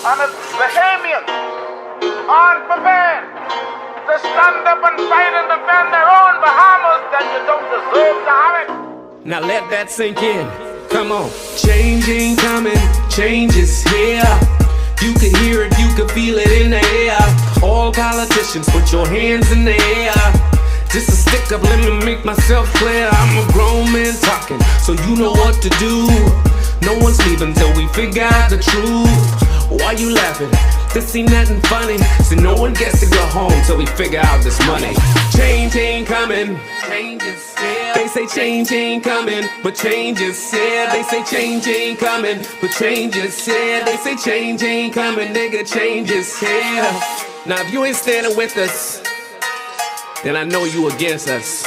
and its Bahamians aren't prepared to stand up and fight and defend their own Bahamas, then you don't deserve to have it. Now let that sink in. Come on. Change ain't coming, change is here. You can hear it, you can feel it in the air. All politicians, put your hands in the air. Just a stick up, let me make myself clear. I'm a grown man talking, so you know what to do. No one's leaving till we figure out the truth. Why you laughing? This ain't nothing funny. So no one gets to go home till we figure out this money. Change ain't coming, change is here. They say change ain't coming, but change is here. They say change ain't coming, but change is here. They say change ain't coming, nigga, change is here. Now if you ain't standing with us, then I know you against us.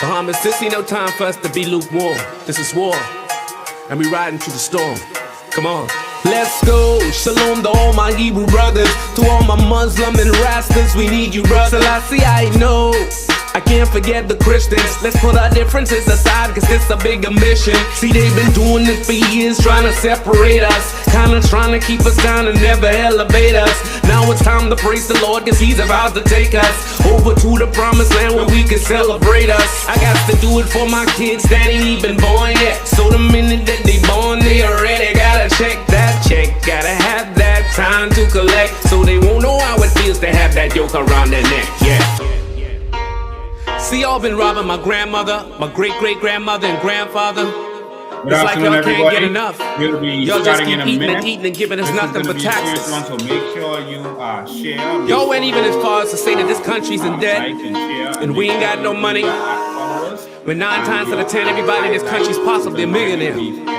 Bahamas, this ain't no time for us to be lukewarm. This is war, and we riding through the storm. Come on. Let's go, shalom to all my Hebrew brothers. To all my Muslim and Rastas, we need you, brother. Selassie, I know, I can't forget the Christians. Let's put our differences aside, cause this a bigger mission. See, they've been doing this for years, trying to separate us. Kinda trying to keep us down and never elevate us. Now it's time to praise the Lord, cause he's about to take us over to the promised land where we can celebrate us. I got to do it for my kids that ain't even born yet. So the minute that they born, they already gotta check that check. Gotta have that time to collect, so they won't know how it feels to have that yoke around their neck. Yeah. See, y'all been robbing my grandmother, my great-great-grandmother and grandfather. It's like y'all can't get enough. Y'all just keep eating and eating and giving us nothing but taxes. So make sure you share. Y'all went even as far as to say that this country's in debt and we ain't got no money. But 9 times out of 10, everybody in this country's possibly a millionaire.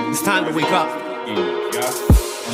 It's time to wake up.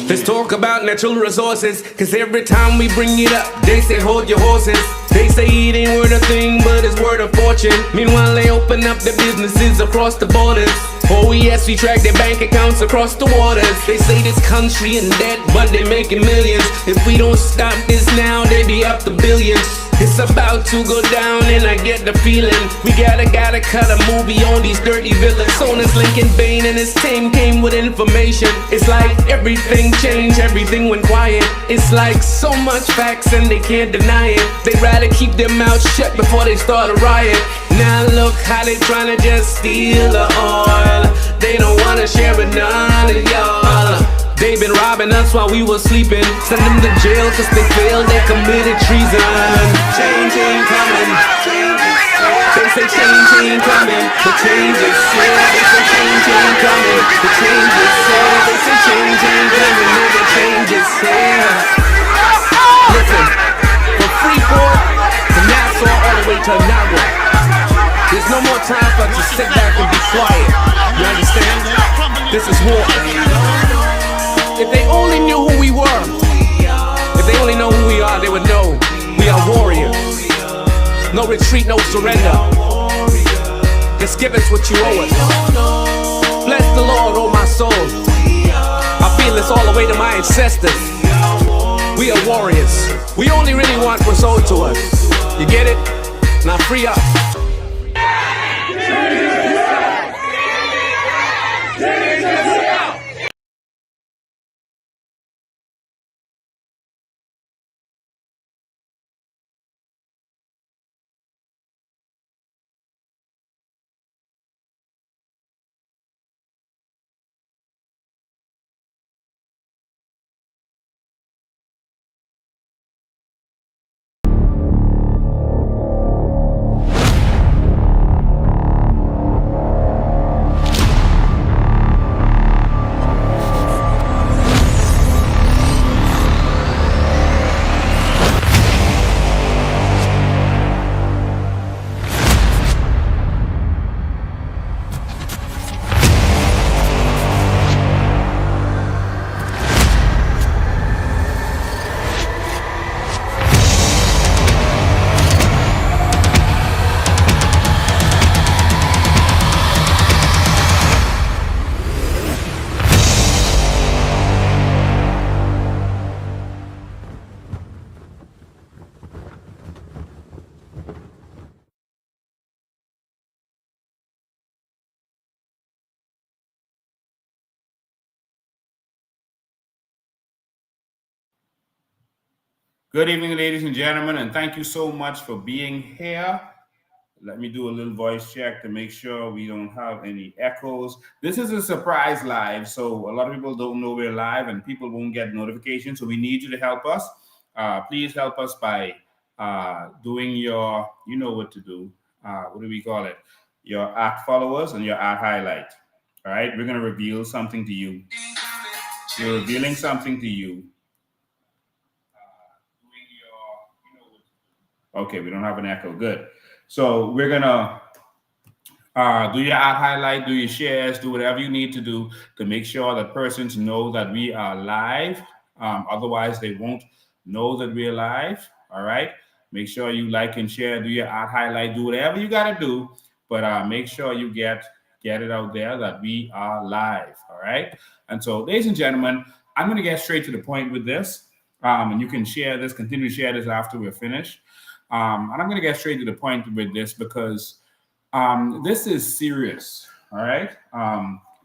Let's talk about natural resources, cause every time we bring it up, they say hold your horses. They say it ain't worth a thing, but it's worth a fortune. Meanwhile, they open up their businesses across the borders. Oh yes, we track their bank accounts across the waters. They say this country in debt, but they making millions. If we don't stop this now, they be up to billions. It's about to go down and I get the feeling we gotta cut a movie on these dirty villains. Sonus Lincoln Bain and his team came with information. It's like everything changed, everything went quiet. It's like so much facts and they can't deny it. They'd rather keep their mouths shut before they start a riot. Now look how they tryna just steal the oil. They don't wanna share with none of y'all. They been robbing us while we were sleeping. Send them to jail cause they failed, they committed treason. Change ain't coming. They say change ain't coming, but change is here. They say change ain't coming, but change is here. They say change ain't coming, nigga, change is here. Listen, from Freeport to Nassau all the way to Nagua, there's no more time for us to sit back and be quiet. You understand? This is war. If they only knew who we were, if they only know who we are, they would know we are warriors. No retreat, no surrender. Just give us what you owe us. Bless the Lord, oh my soul. I feel this all the way to my ancestors. We are warriors. We only really want what's owed to us. You get it? Now free up. Good evening, ladies and gentlemen, and thank you so much for being here. Let me do a little voice check to make sure we don't have any echoes. This is a surprise live, so a lot of people don't know we're live and people won't get notifications. So we need you to help us. Please help us by doing your, you know what to do. What do we call it? Your @ followers and your @ highlight. All right, we're going to reveal something to you. We're revealing something to you. Okay, we don't have an echo. Good. So we're gonna do your @ highlight, do your shares, do whatever you need to do to make sure that persons know that we are live. Otherwise, they won't know that we're live. All right. Make sure you like and share, do your @ highlight, do whatever you got to do, but make sure you get it out there that we are live. All right. And so, ladies and gentlemen, I'm going to get straight to the point with this. And you can share this, continue to share this after we're finished. And I'm going to get straight to the point with this because this is serious. All right.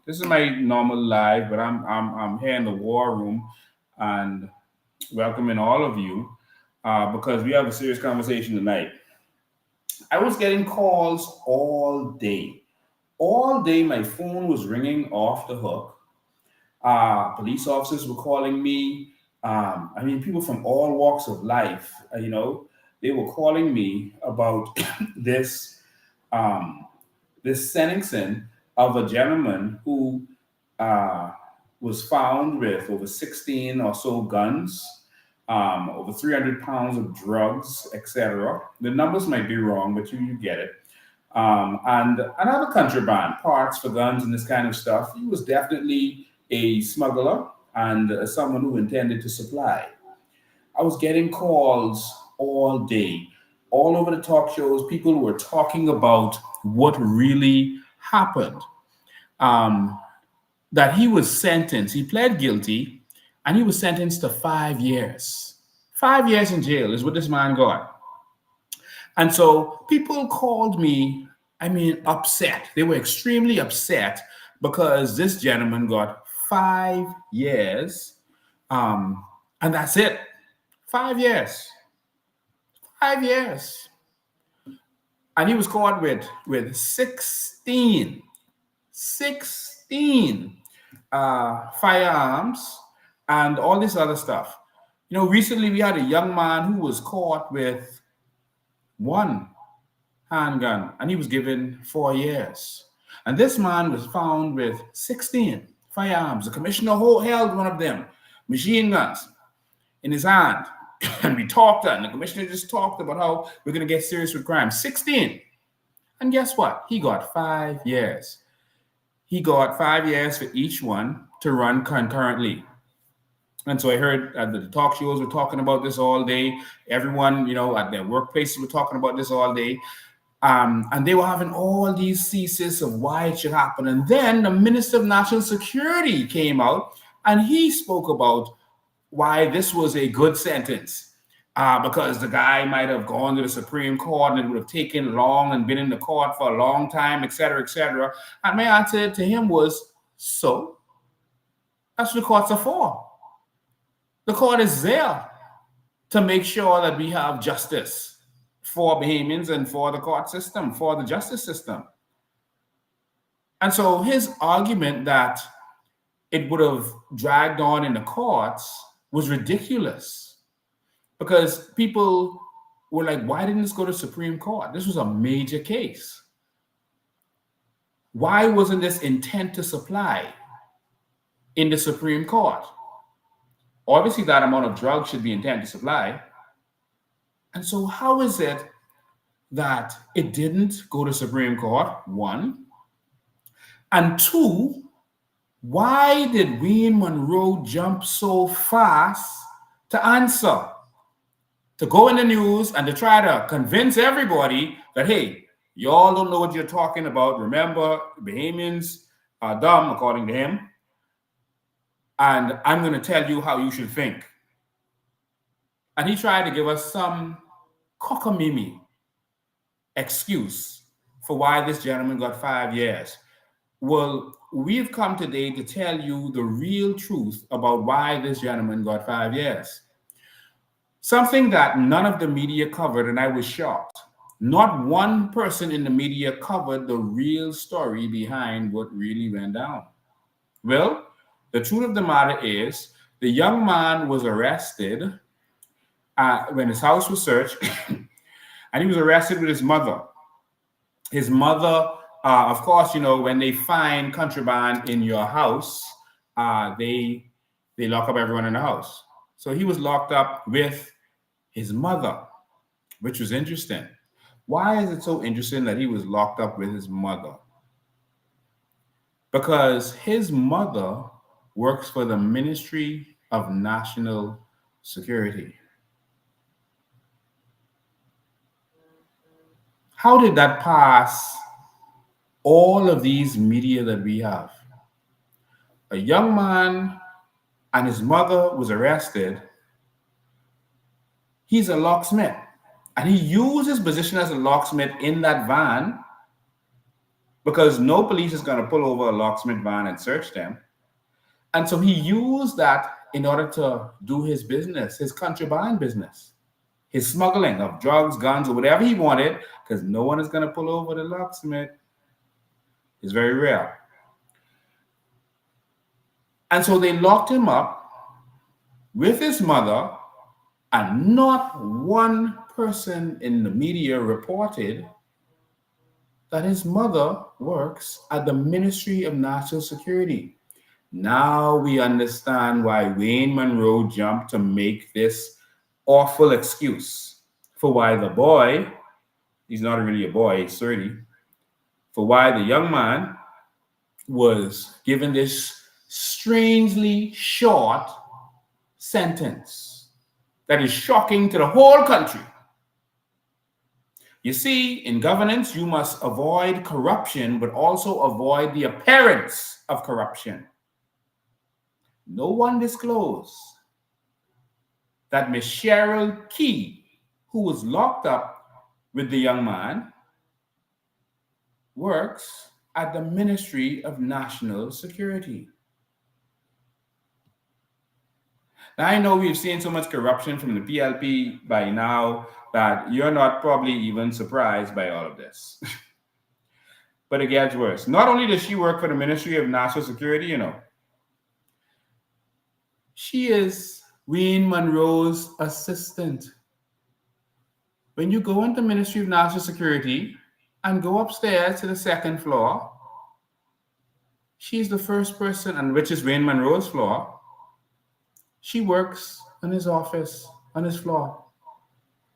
This is my normal live, but I'm here in the war room and welcoming all of you because we have a serious conversation tonight. I was getting calls all day. All day, my phone was ringing off the hook. Police officers were calling me. People from all walks of life, they were calling me about this sentencing of a gentleman who was found with over 16 or so guns, over 300 pounds of drugs, etc. The numbers might be wrong, but you get it. And another contraband, parts for guns and this kind of stuff. He was definitely a smuggler and someone who intended to supply. I was getting calls all day, all over the talk shows. People were talking about what really happened. That he was sentenced, he pled guilty, and he was sentenced to 5 years. 5 years in jail is what this man got. And so people called me, upset. They were extremely upset because this gentleman got 5 years. And that's it. 5 years. 5 years. And he was caught with 16 firearms and all this other stuff. Recently we had a young man who was caught with 1 handgun and he was given 4 years. And this man was found with 16 firearms. The commissioner held one of them, machine guns, in his hand. And we talked, and the commissioner just talked about how we're going to get serious with crime. 16. And guess what? He got 5 years. He got 5 years for each one to run concurrently. And so I heard the talk shows were talking about this all day. Everyone, at their workplaces were talking about this all day. And they were having all these theses of why it should happen. And then the Minister of National Security came out and he spoke about why this was a good sentence. Because the guy might have gone to the Supreme Court and it would have taken long and been in the court for a long time, et cetera, et cetera. And my answer to him was, so? That's what the courts are for. The court is there to make sure that we have justice for Bahamians and for the court system, for the justice system. And so his argument that it would have dragged on in the courts was ridiculous. Because people were like, why didn't this go to Supreme Court? This was a major case. Why wasn't this intent to supply in the Supreme Court? Obviously, that amount of drugs should be intent to supply. And so how is it that it didn't go to Supreme Court, 1? And 2, why did Munroe jump so fast to answer? To go in the news and to try to convince everybody that, hey, y'all don't know what you're talking about. Remember, Bahamians are dumb, according to him. And I'm going to tell you how you should think. And he tried to give us some cockamamie excuse for why this gentleman got 5 years. Well, we've come today to tell you the real truth about why this gentleman got 5 years. Something that none of the media covered, and I was shocked. Not one person in the media covered the real story behind what really went down. Well, the truth of the matter is, the young man was arrested when his house was searched, and he was arrested with his mother. His mother, of course, when they find contraband in your house, they lock up everyone in the house. So he was locked up with his mother, which was interesting. Why is it so interesting that he was locked up with his mother? Because his mother works for the Ministry of National Security. How did that pass all of these media that we have? A young man and his mother was arrested. He's a locksmith, and he used his position as a locksmith in that van because no police is going to pull over a locksmith van and search them. And so he used that in order to do his business, his contraband business, his smuggling of drugs, guns, or whatever he wanted, because no one is going to pull over the locksmith. It's very rare. And so they locked him up with his mother, and not one person in the media reported that his mother works at the Ministry of National Security. Now we understand why Wayne Munroe jumped to make this awful excuse for why the boy, he's not really a boy, he's 30, for why the young man was given this strangely short sentence that is shocking to the whole country. You see, in governance, you must avoid corruption, but also avoid the appearance of corruption. No one disclosed that Miss Cheryl Key, who was locked up with the young man, works at the Ministry of National Security. Now, I know we've seen so much corruption from the PLP by now that you're not probably even surprised by all of this. But it gets worse. Not only does she work for the Ministry of National Security, she is Wayne Munroe's assistant. When you go into the Ministry of National Security and go upstairs to the second floor, she's the first person, and which is Wayne Munroe's floor. She works in his office, on his floor.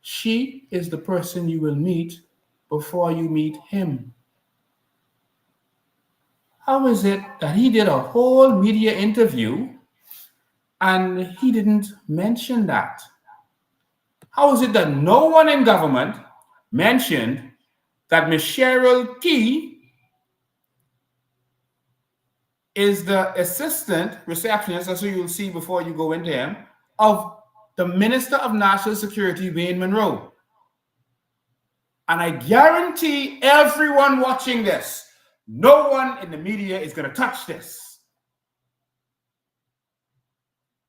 She is the person you will meet before you meet him. How is it that he did a whole media interview and he didn't mention that? How is it that no one in government mentioned that Ms. Cheryl Key is the assistant receptionist, that's what you'll see before you go into him, of the Minister of National Security, Wayne Munroe? And I guarantee everyone watching this, no one in the media is going to touch this.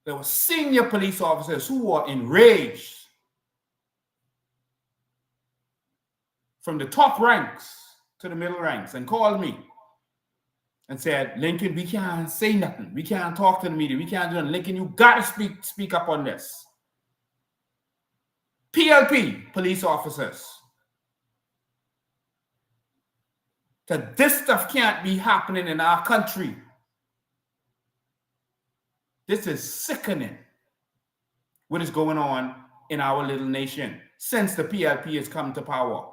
There were senior police officers who were enraged from the top ranks to the middle ranks and called me and said, Lincoln, we can't say nothing. We can't talk to the media. We can't do nothing. Lincoln, you got to speak up on this. PLP police officers. That this stuff can't be happening in our country. This is sickening what is going on in our little nation since the PLP has come to power.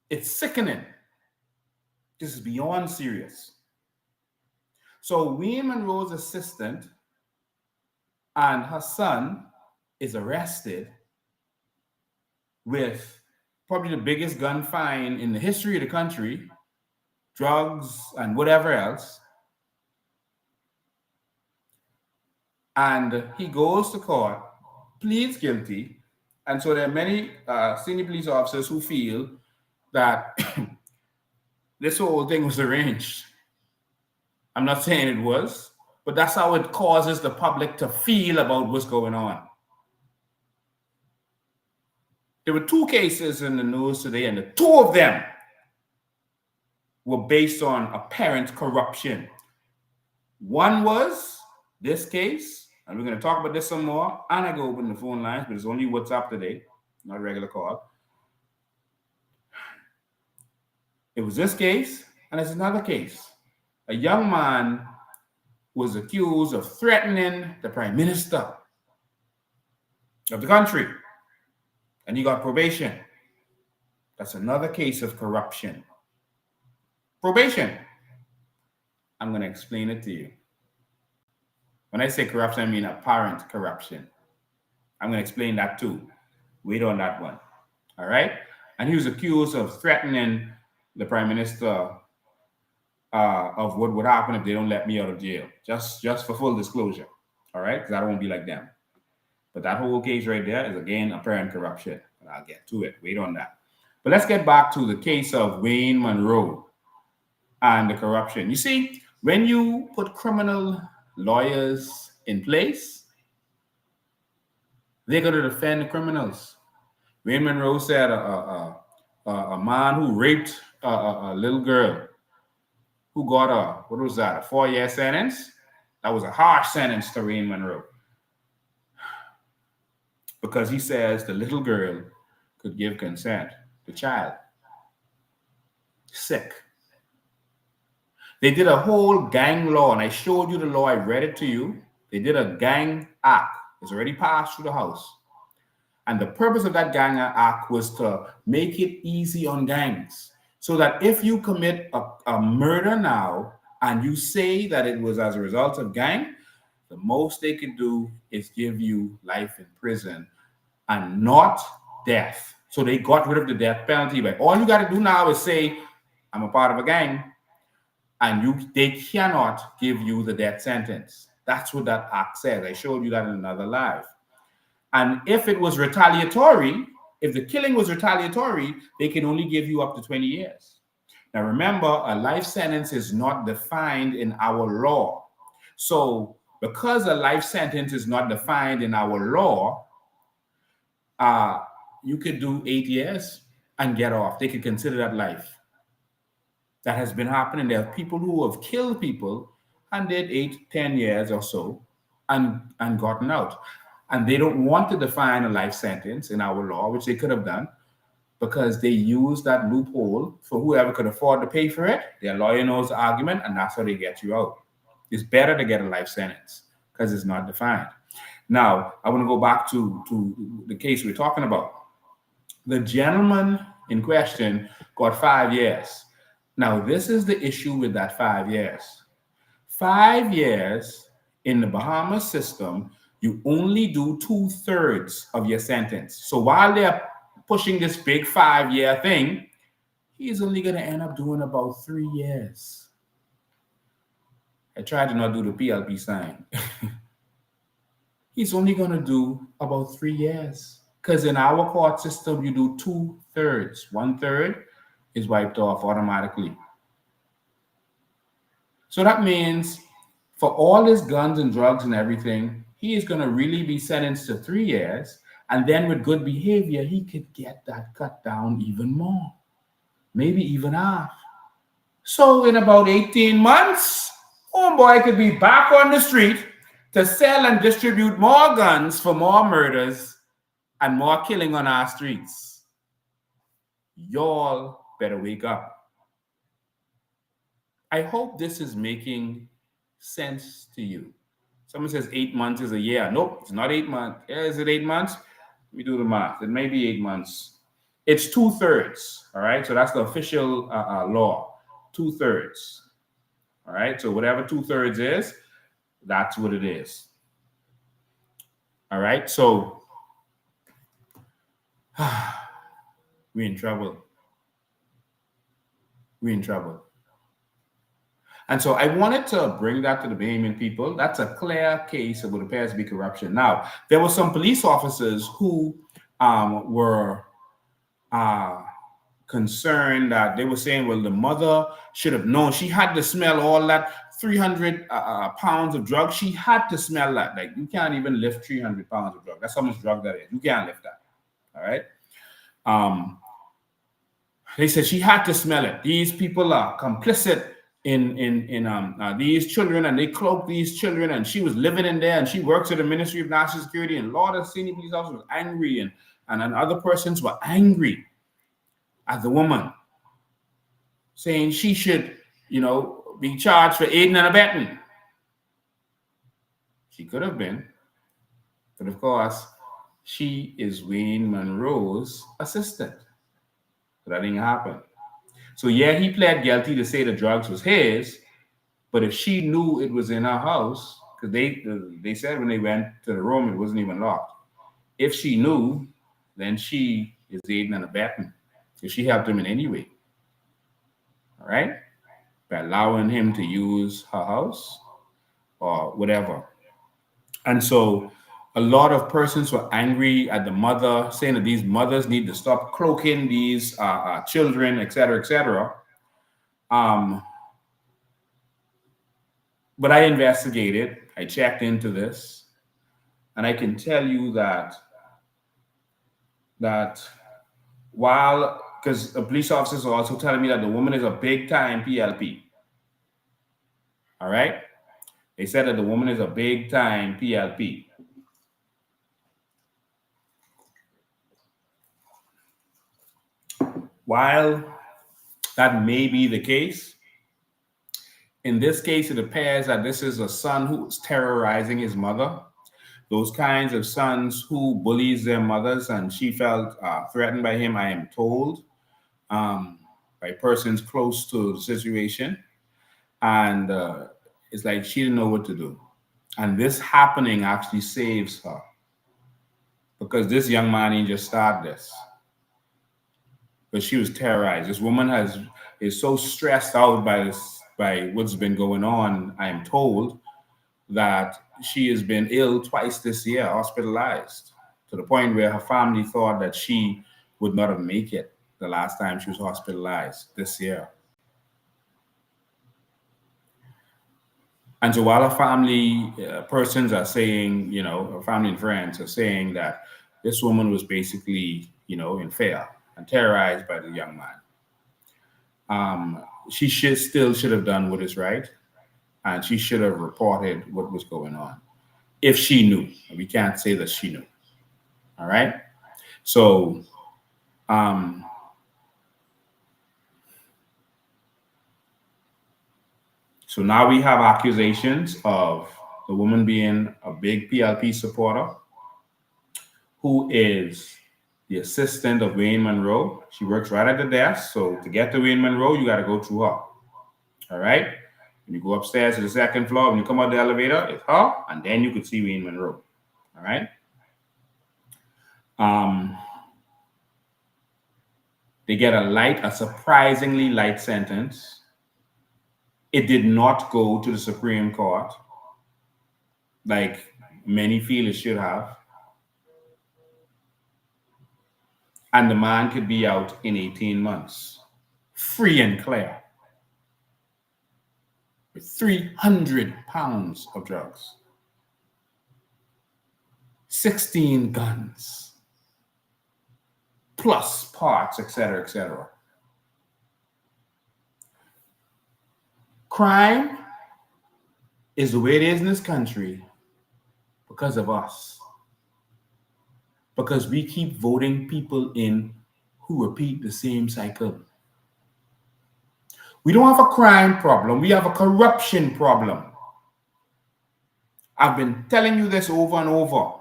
It's sickening. This is beyond serious. So Wayne Munroe's assistant and her son is arrested with probably the biggest gun fine in the history of the country, drugs and whatever else. And he goes to court, pleads guilty. And so there are many senior police officers who feel that this whole thing was arranged. I'm not saying it was, But that's how it causes the public to feel about what's going on. There were 2 cases in the news today, and the 2 of them were based on apparent corruption. One was this case, and we're going to talk about this some more. And I go open the phone lines, but it's only WhatsApp today, not a regular call. It was this case, and it's another case. A young man was accused of threatening the prime minister of the country, and he got probation. That's another case of corruption. Probation. I'm going to explain it to you. When I say corruption, I mean apparent corruption. I'm going to explain that too. Wait on that one. All right? And he was accused of threatening the prime minister of what would happen if they don't let me out of jail. Just for full disclosure. All right? Because I don't want to be like them. But that whole case right there is, again, apparent corruption. And I'll get to it. Wait on that. But let's get back to the case of Wayne Munroe and the corruption. You see, when you put criminal lawyers in place, they're going to defend the criminals. Wayne Munroe said a man who raped a little girl who got a 4-year sentence. That was a harsh sentence to Wayne Munroe, because he says the little girl could give consent. The child. Sick. They did a whole gang law, and I showed you the law. I read it to you. They did a gang act. It's already passed through the House. And the purpose of that gang act was to make it easy on gangs, so that if you commit a murder now and you say that it was as a result of gang, the most they can do is give you life in prison and not death. So they got rid of the death penalty. But all you got to do now is say, I'm a part of a gang, and they cannot give you the death sentence. That's what that act says. I showed you that in another live. And if it was retaliatory, if the killing was retaliatory, they can only give you up to 20 years. Now remember, a life sentence is not defined in our law. So because a life sentence is not defined in our law, you could do 8 years and get off. They could consider that life. That has been happening. There are people who have killed people and did 8, 10 years or so and gotten out. And they don't want to define a life sentence in our law, which they could have done, because they use that loophole for whoever could afford to pay for it. Their lawyer knows the argument, and that's how they get you out. It's better to get a life sentence because it's not defined. Now, I want to go back to the case we're talking about. The gentleman in question got 5 years. Now, this is the issue with that 5 years. 5 years in the Bahamas system, you only do 2/3 of your sentence. So while they're pushing this big 5-year thing, he's only going to end up doing about 3 years. I tried to not do the PLP sign. He's only going to do about 3 years. Because in our court system, you do 2/3. 1/3 is wiped off automatically. So that means for all his guns and drugs and everything, he is going to really be sentenced to 3 years. And then with good behavior, he could get that cut down even more, maybe even half. So in about 18 months, homeboy could be back on the street to sell and distribute more guns for more murders and more killing on our streets. Y'all better wake up. I hope this is making sense to you. Someone says 8 months is a year. Nope, it's not 8 months. Yeah, is it 8 months? Let me do the math. It may be 8 months. It's 2/3. All right. So that's the official law. 2/3. All right. So whatever 2/3 is, that's what it is. All right. So we're in trouble. We're in trouble. And so I wanted to bring that to the Bahamian people. That's a clear case of what appears to be corruption. Now, there were some police officers who were concerned that they were saying, well, the mother should have known. She had to smell all that 300 pounds of drugs. She had to smell that. Like, you can't even lift 300 pounds of drugs. That's how much drug that is. You can't lift that. All right. They said she had to smell it. These people are complicit in these children, and they cloak these children, and she was living in there, and she works at the Ministry of National Security, and a lot of senior police officers was angry, and other persons were angry at the woman, saying she should, be charged for aiding and abetting. She could have been, but of course, she is Wayne Munroe's assistant. So that didn't happen. So yeah, he pled guilty to say the drugs was his, but if she knew it was in her house, because they said when they went to the room it wasn't even locked. If she knew, then she is aiding and abetting, because she helped him in any way. All right, by allowing him to use her house or whatever. And so a lot of persons were angry at the mother, saying that these mothers need to stop cloaking these children, etc., etc. But I investigated, I checked into this, and I can tell you that while, because the police officers are also telling me that the woman is a big-time PLP. All right? They said that the woman is a big-time PLP. While that may be the case, in this case, it appears that this is a son who is terrorizing his mother. Those kinds of sons who bullies their mothers, and she felt threatened by him, I am told, by persons close to the situation. And it's like she didn't know what to do. And this happening actually saves her, because this young man didn't just start this. But she was terrorized. This woman is so stressed out by what's been going on, I am told, that she has been ill twice this year, hospitalized, to the point where her family thought that she would not have made it the last time she was hospitalized this year. And so while her family persons are saying, her family and friends are saying that this woman was basically, in fear and terrorized by the young man. She should have done what is right, and she should have reported what was going on if she knew. We can't say that she knew. All right. So, so now we have accusations of the woman being a big PLP supporter, who is the assistant of Wayne Munroe. She works right at the desk. So to get to Wayne Munroe, you got to go through her. All right. When you go upstairs to the second floor, when you come out the elevator, it's her, and then you could see Wayne Munroe. All right. They get a surprisingly light sentence. It did not go to the Supreme Court like many feel it should have. And the man could be out in 18 months, free and clear, with 300 pounds of drugs, 16 guns, plus parts, etc., etc. Crime is the way it is in this country because of us. Because we keep voting people in who repeat the same cycle. We don't have a crime problem. We have a corruption problem. I've been telling you this over and over.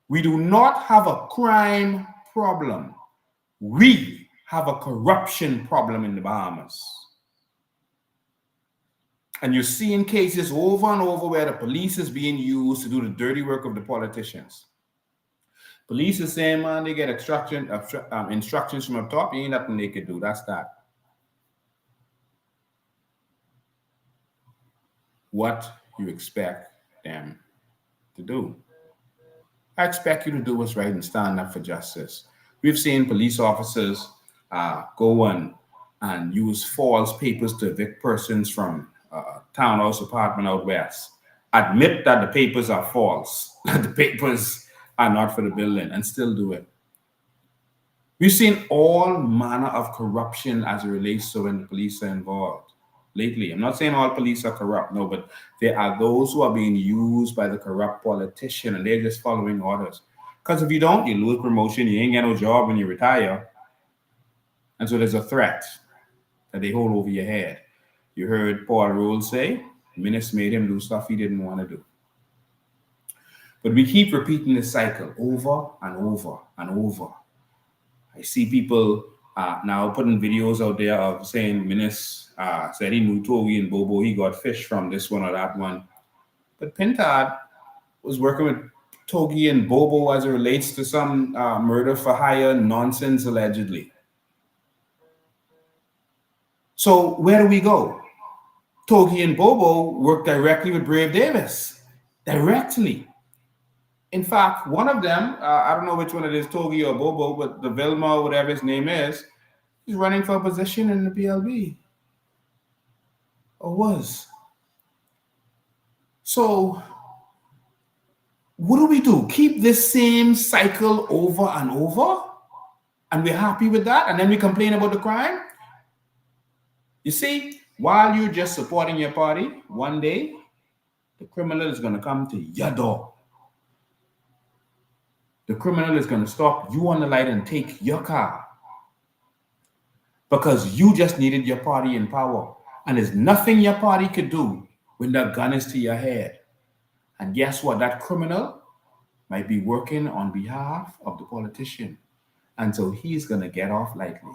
We do not have a crime problem. We have a corruption problem in the Bahamas. And you're seeing cases over and over where the police is being used to do the dirty work of the politicians. Police is saying, man, they get instructions from up top. Ain't nothing they could do. That's that. What you expect them to do? I expect you to do what's right and stand up for justice. We've seen police officers go and use false papers to evict persons from townhouse apartment out west, admit that the papers are false, that the papers are not for the building, and still do it. We've seen all manner of corruption as it relates to when the police are involved lately. I'm not saying all police are corrupt, no, but there are those who are being used by the corrupt politician and they're just following orders. Because if you don't, you lose promotion, you ain't get no job when you retire. And so there's a threat that they hold over your head. You heard Paul Roll say, ministers made him do stuff he didn't want to do. But we keep repeating this cycle over and over and over. I see people now putting videos out there of saying Minis said he knew Togi and Bobo, he got fish from this one or that one. But Pintard was working with Togi and Bobo as it relates to some murder for hire nonsense, allegedly. So where do we go? Togi and Bobo work directly with Brave Davis. Directly. In fact, one of them, I don't know which one it is, Togi or Bobo, but the Vilma, whatever his name is, he's running for a position in the PLB. Or was. So, what do we do? Keep this same cycle over and over? And we're happy with that? And then we complain about the crime? You see, while you're just supporting your party, one day, the criminal is going to come to your door. The criminal is going to stop you on the light and take your car because you just needed your party in power. And there's nothing your party could do when the gun is to your head. And guess what? That criminal might be working on behalf of the politician. And so he's going to get off lightly.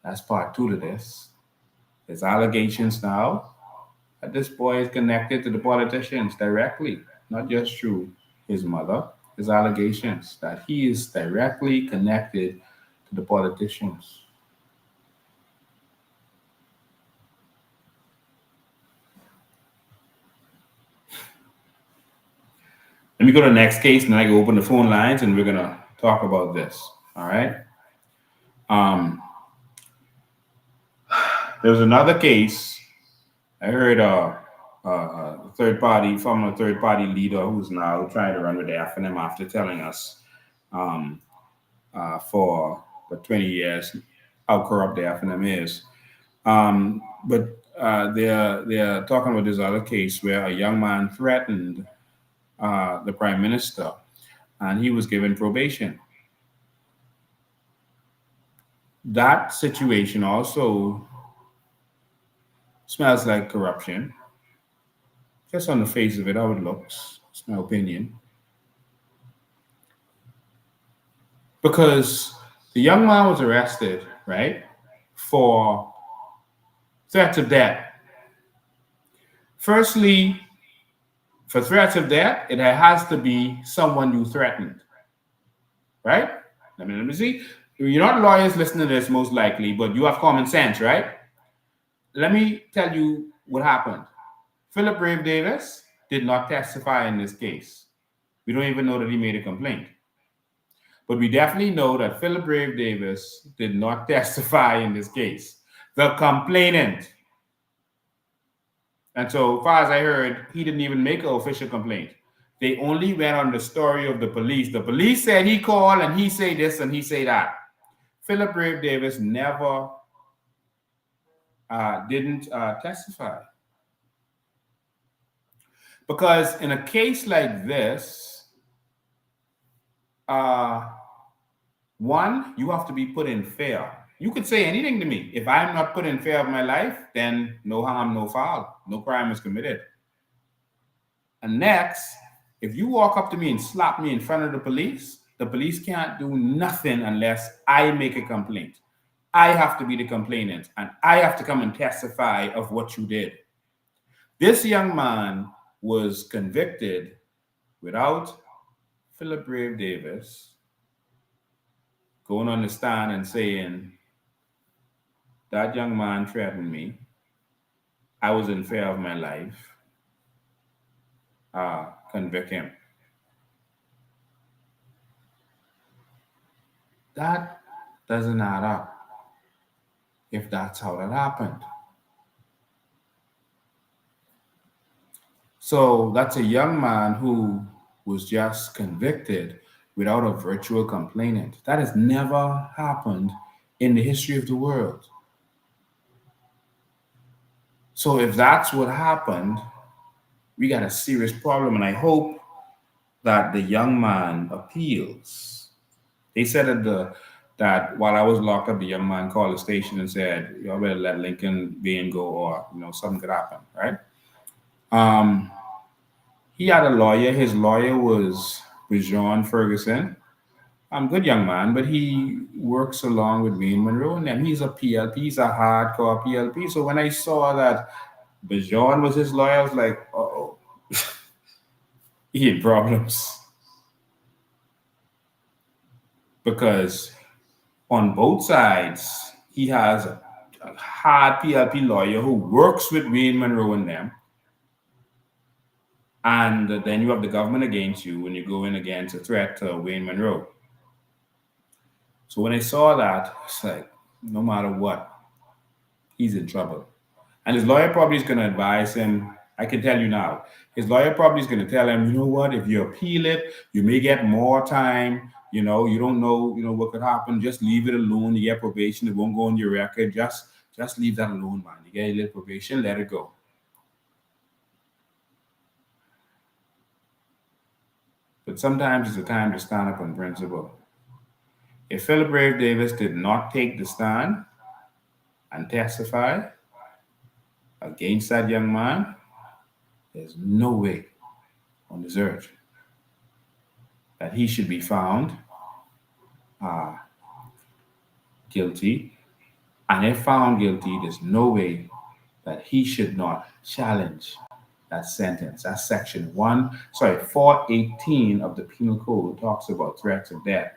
That's part 2 to this. There's allegations now that this boy is connected to the politicians directly, not just through his mother. His allegations that he is directly connected to the politicians. Let me go to the next case, and then I can open the phone lines, and we're going to talk about this. All right. There was another case. I heard third party leader who's now trying to run with the FNM after telling us for 20 years how corrupt the FNM is. But they're talking about this other case where a young man threatened the prime minister and he was given probation. That situation also smells like corruption. Just on the face of it, how it looks. It's my opinion. Because the young man was arrested, right, for threats of death. Firstly, for threats of death, it has to be someone you threatened, right? Let me see. You're not lawyers listening to this, most likely, but you have common sense, right? Let me tell you what happened. Philip Brave Davis did not testify in this case. We don't even know that he made a complaint. But we definitely know that Philip Brave Davis did not testify in this case. The complainant. And so far as I heard, he didn't even make an official complaint. They only went on the story of the police. The police said he called and he say this and he say that. Philip Brave Davis never didn't testify. Because in a case like this, one, you have to be put in fear. You could say anything to me. If I'm not put in fear of my life, then no harm, no foul. No crime is committed. And next, if you walk up to me and slap me in front of the police can't do nothing unless I make a complaint. I have to be the complainant, and I have to come and testify of what you did. This young man was convicted without Philip Brave Davis going on the stand and saying, that young man threatened me. I was in fear of my life. Convict him. That doesn't add up if that's how that happened. So that's a young man who was just convicted without a virtual complainant. That has never happened in the history of the world. So if that's what happened, we got a serious problem. And I hope that the young man appeals. They said that while I was locked up, the young man called the station and said, "Y'all better let Lincoln Bain go, or something could happen." Right? Um, he had a lawyer. His lawyer was John Ferguson. Good young man, but he works along with Wayne Munroe and them. He's a PLP. He's a hardcore PLP. So when I saw that Bajon was his lawyer, I was like, "Oh, he had problems." Because on both sides, he has a hard PLP lawyer who works with Wayne Munroe and them. And then you have the government against you when you go in against a threat to Wayne Munroe. So when I saw that, it's like, no matter what, he's in trouble. And his lawyer probably is going to advise him. I can tell you now, his lawyer probably is going to tell him, you know what, if you appeal it, you may get more time. You don't know, what could happen. Just leave it alone. You get probation. It won't go on your record. Just leave that alone, man. You get a little probation, let it go. But sometimes it's a time to stand up on principle. If Philip Brave Davis did not take the stand and testify against that young man, there's no way on this earth that he should be found guilty. And if found guilty, there's no way that he should not challenge that sentence. That's section 418 of the Penal Code talks about threats of death.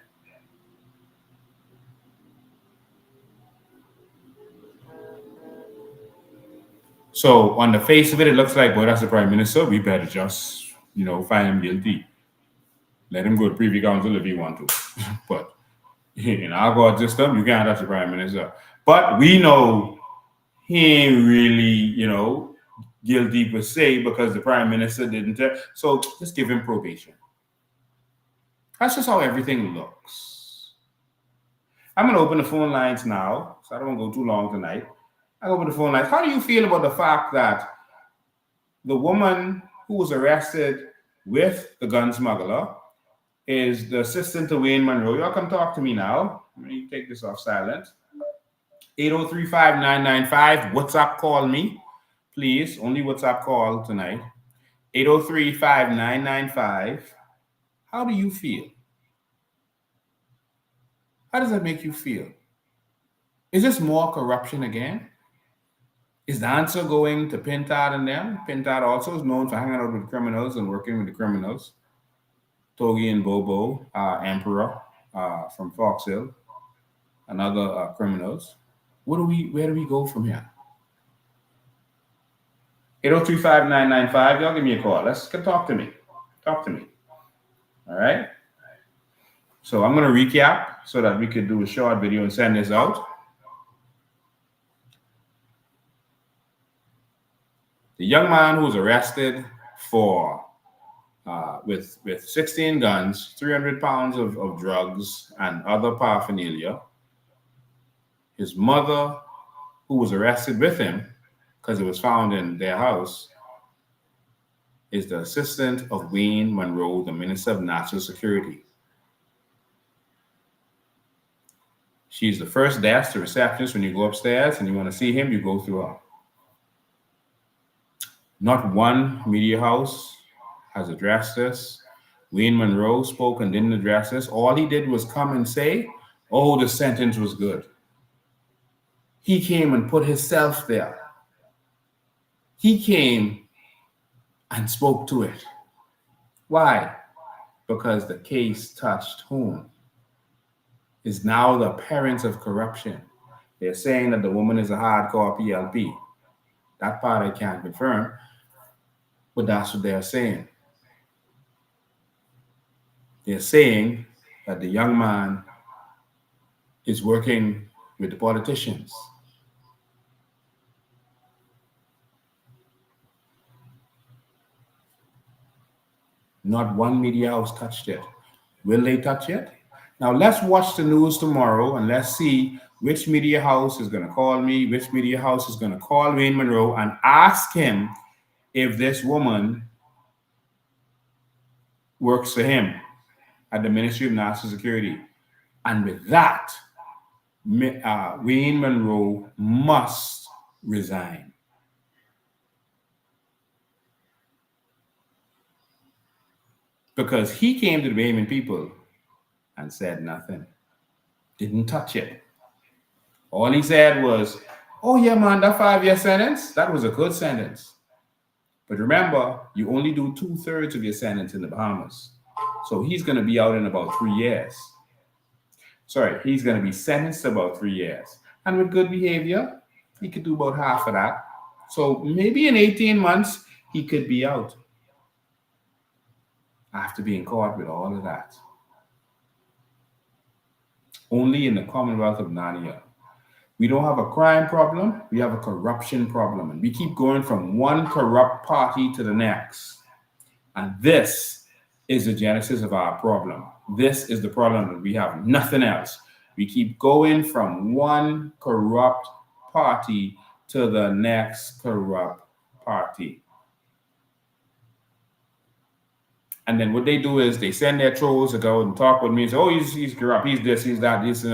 So on the face of it, it looks like, well, that's the prime minister. We better just, find him guilty. Let him go to Privy Council if he want to. But in our court system, you can't touch the prime minister. But we know he ain't really, guilty per se because the prime minister didn't. So just give him probation. That's just how everything looks. I'm going to open the phone lines now, so I don't want to go too long tonight. I open the phone lines. How do you feel about the fact that the woman who was arrested with the gun smuggler is the assistant to Wayne Munroe? Y'all come talk to me now. Let me take this off silent. 803-5995. WhatsApp call me, please. Only WhatsApp call tonight. 803-5995. How do you feel? How does that make you feel? Is this more corruption again? Is the answer going to Pintard and them? Pintard also is known for hanging out with criminals and working with the criminals. Togi and Bobo, Emperor from Fox Hill, and other criminals. Where do we go from here? 803-5995. Y'all give me a call. Talk to me. Talk to me. All right. So I'm going to recap so that we could do a short video and send this out. The young man who was arrested for with 16 guns, 300 pounds of drugs, and other paraphernalia. His mother, who was arrested with him because it was found in their house, is the assistant of Wayne Munroe, the Minister of National Security. She's the first desk, the receptionist. When you go upstairs and you want to see him, you go through her. Not one media house has addressed this. Wayne Munroe spoke and didn't address this. All he did was come and say, oh, the sentence was good. He came and put himself there. He came and spoke to it. Why? Because the case touched whom? Is now the parents of corruption. They're saying that the woman is a hardcore PLP. That part I can't confirm, but that's what they're saying. They're saying that the young man is working with the politicians. Not one media house touched it. Will they touch it? Now let's watch the news tomorrow and let's see which media house is going to call me, which media house is going to call Wayne Munroe and ask him if this woman works for him at the Ministry of National Security. And with that, Wayne Munroe must resign. Because he came to the Bahamian people and said nothing. Didn't touch it. All he said was, oh yeah, man, that 5-year sentence, that was a good sentence. But remember, you only do 2/3 of your sentence in the Bahamas. So he's going to be out in about 3 years. Sorry, he's going to be sentenced to about 3 years. And with good behavior, he could do about half of that. So maybe in 18 months, he could be out. After being caught with all of that. Only in the Commonwealth of Narnia. We don't have a crime problem, we have a corruption problem. And we keep going from one corrupt party to the next. And this is the genesis of our problem. This is the problem that we have, nothing else. We keep going from one corrupt party to the next corrupt party. And then what they do is they send their trolls to go and talk with me and say, oh, he's corrupt, he's this, he's that, this.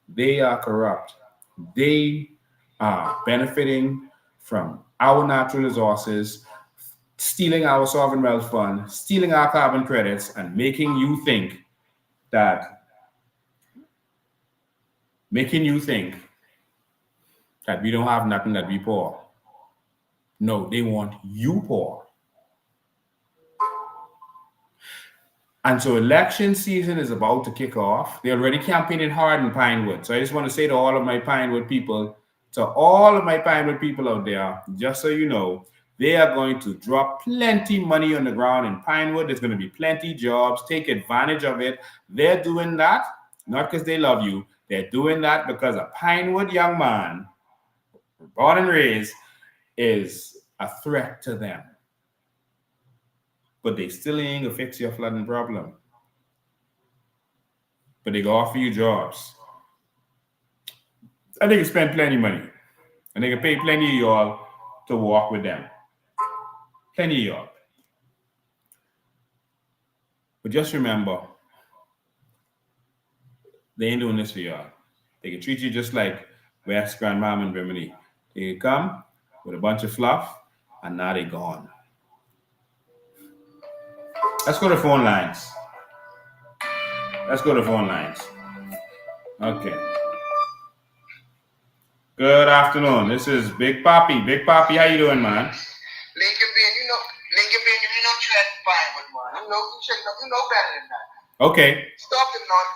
They are corrupt. They are benefiting from our natural resources, stealing our sovereign wealth fund, stealing our carbon credits, and making you think that we don't have nothing, that we poor. No, they want you poor. And so election season is about to kick off. They're already campaigning hard in Pinewood. So I just want to say to all of my Pinewood people, out there, just so you know, they are going to drop plenty money on the ground in Pinewood. There's going to be plenty jobs. Take advantage of it. They're doing that, not because they love you. They're doing that because a Pinewood young man, born and raised, is a threat to them. But they still ain't gonna fix your flooding problem. But they go offer you jobs. And they can spend plenty of money. And they can pay plenty of y'all to walk with them. Plenty of y'all. But just remember, they ain't doing this for y'all. They can treat you just like West Grandmom and Bimini. They can come with a bunch of fluff, and now they gone. Let's go to phone lines. Okay. Good afternoon. This is Big Papi. Big Papi, how you doing, man? Lincoln Ben, you ain't no threat Pinewood, man. You know better than that. Okay. Stop it, man.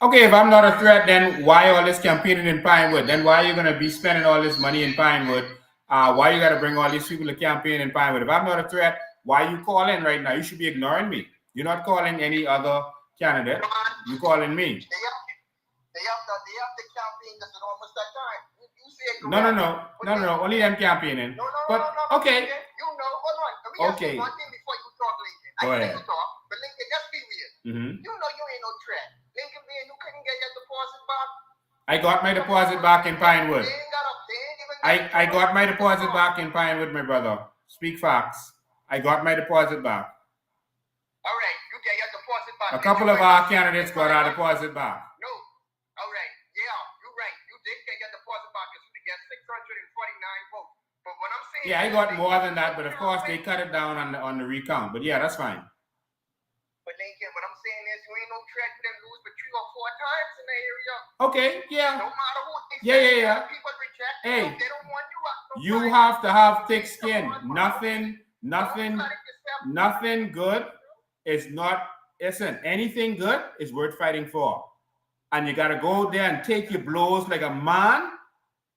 Okay, if I'm not a threat, then why all this campaigning in Pinewood? Then why are you going to be spending all this money in Pinewood? Why you got to bring all these people to campaign in Pinewood? If I'm not a threat, why you calling right now? You should be ignoring me. You're not calling any other candidate. You're calling me. They have the campaign that's almost that time. You say No. Only them campaigning. No. Okay. You know, hold on. Okay. One thing before you talk, Lincoln. Go ahead. You talk, but Lincoln, just be real. Mm-hmm. You know you ain't no threat. Lincoln, man, you couldn't get your deposit back. I got my deposit back in Pinewood. I got my deposit back in Pinewood, my brother. Speak facts. I got my deposit back. All right, you get your deposit back. A couple of our candidates got our deposit back. No. All right. Yeah, you're right. You did get your deposit back because you get 649 votes. But what I'm saying, yeah, I got more than that, but of course they cut it down on the recount. But yeah, that's fine. But Lincoln, what I'm saying is you ain't no threat to them lose but 3 or 4 times in the area. Okay, yeah. No matter who they say, yeah. People reject hey, you. They don't want you up. You have to have thick skin. Nothing good is not, listen, anything good is worth fighting for. And you got to go there and take your blows like a man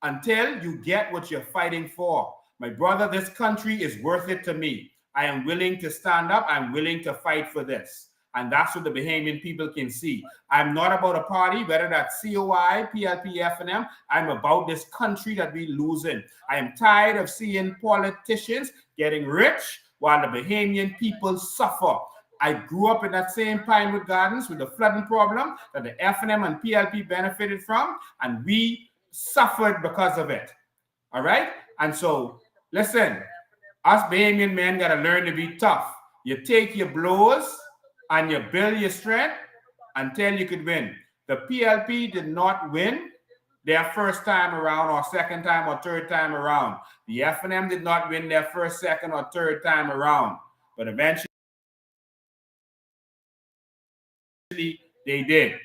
until you get what you're fighting for. My brother, this country is worth it to me. I am willing to stand up. I'm willing to fight for this. And that's what the Bahamian people can see. I'm not about a party, whether that's COI, PLP, FNM. I'm about this country that we're losing. I am tired of seeing politicians getting rich while the Bahamian people suffer. I grew up in that same Pinewood Gardens with the flooding problem that the FNM and PLP benefited from, and we suffered because of it. All right? And so, listen, us Bahamian men got to learn to be tough. You take your blows and you build your strength until you could win. The PLP did not win their first time around or second time or third time around. The FNM did not win their first, second, or third time around. But eventually they did.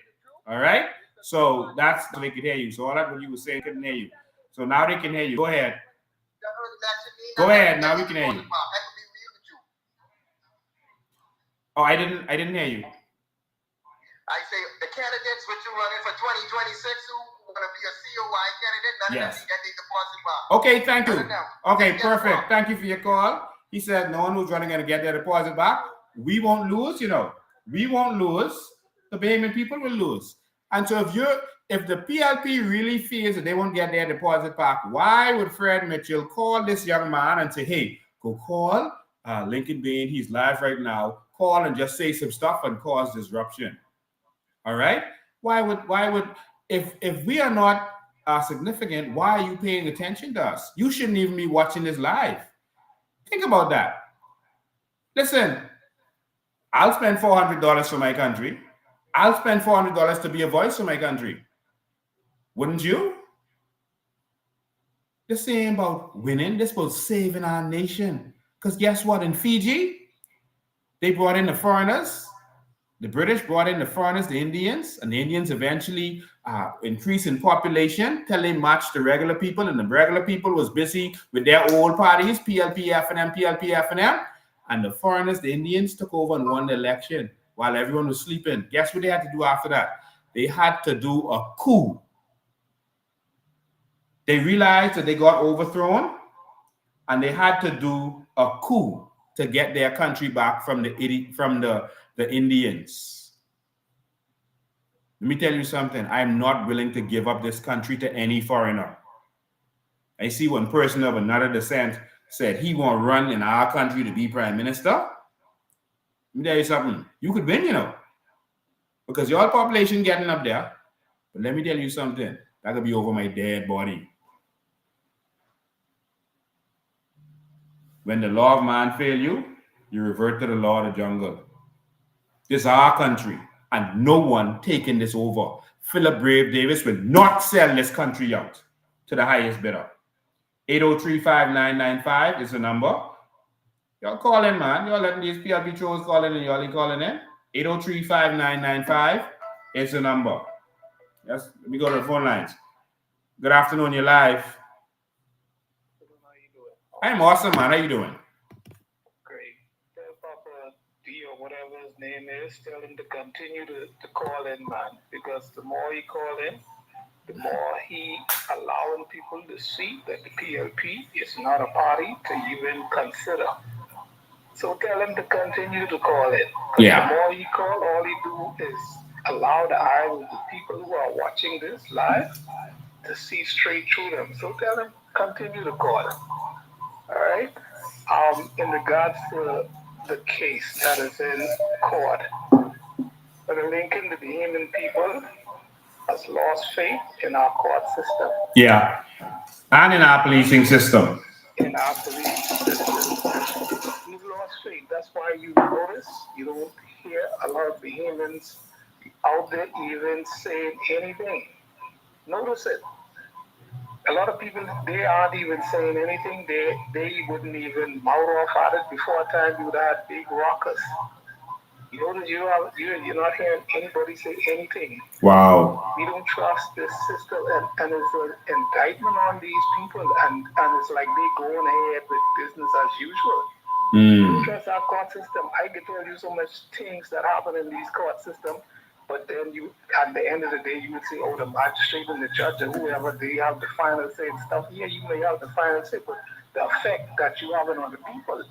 All right? So that's so they could hear you. So all that what you were saying couldn't hear you. So now they can hear you. Go ahead. Go ahead. Now we can hear you. Oh, I didn't hear you. I say the candidates which you running for 2026 who want to be a COI candidate, none of them get their deposit back. Okay, thank you. Okay, perfect. Thank you for your call. He said no one who's running going to get their deposit back. We won't lose, you know. We won't lose. The Bahamian people will lose. And so if the PLP really feels that they won't get their deposit back, why would Fred Mitchell call this young man and say, hey, go call Lincoln Bain, he's live right now, call and just say some stuff and cause disruption? All right? Why would if we are not significant, why are you paying attention to us? You shouldn't even be watching this live. Think about that. Listen, I'll spend $400 for my country. I'll spend $400 to be a voice for my country. Wouldn't you? This ain't about winning. This is about saving our nation. Because guess what? In Fiji, they brought in the foreigners. The British brought in the foreigners, the Indians, and the Indians eventually increased in population till they matched the regular people, and the regular people was busy with their old parties, PLP, FNM, PLP, FNM, and the foreigners, the Indians, took over and won the election while everyone was sleeping. Guess what they had to do after that? They had to do a coup. They realized that they got overthrown, and they had to do a coup to get their country back from the Indians. Let me tell you something. I'm not willing to give up this country to any foreigner. I see one person of another descent said he won't run in our country to be prime minister. Let me tell you something. You could win, you know, because your population getting up there. But let me tell you something. That could be over my dead body. When the law of man fail you, you revert to the law of the jungle. This is our country, and no one taking this over. Philip Brave Davis will not sell this country out to the highest bidder. 803-5995 is the number. Y'all call in, man. Y'all letting these PLP trolls call in and y'all ain't calling in. 803-5995 is the number. Yes, let me go to the phone lines. Good afternoon, you're live. I'm awesome, man. How you doing? Great. Tell Papa D or whatever his name is, tell him to continue to call in, man. Because the more he call in, the more he allowing people to see that the PLP is not a party to even consider. So tell him to continue to call in. Yeah. The more he call, all he do is allow the eyes of the people who are watching this live to see straight through them. So tell him continue to call. All right. In regards to the case that is in court, the Lincoln, the Bahamian people has lost faith in our court system. Yeah. And in our policing system. In our policing system. We've lost faith. That's why you notice you don't hear a lot of Bahamians out there even saying anything. Notice it. A lot of people, they aren't even saying anything. They wouldn't even mouth off at it. Before a time, you would have big rockers. You notice you're not hearing anybody say anything. Wow. We don't trust this system, and it's an indictment on these people, and it's like they going ahead with business as usual. We don't trust our court system. I can tell you so much things that happen in these court systems. But then you, at the end of the day, you would say, oh, the magistrate and the judge or whoever, they have the final say and stuff. Yeah, you may have the final say, but the effect that you have on the people.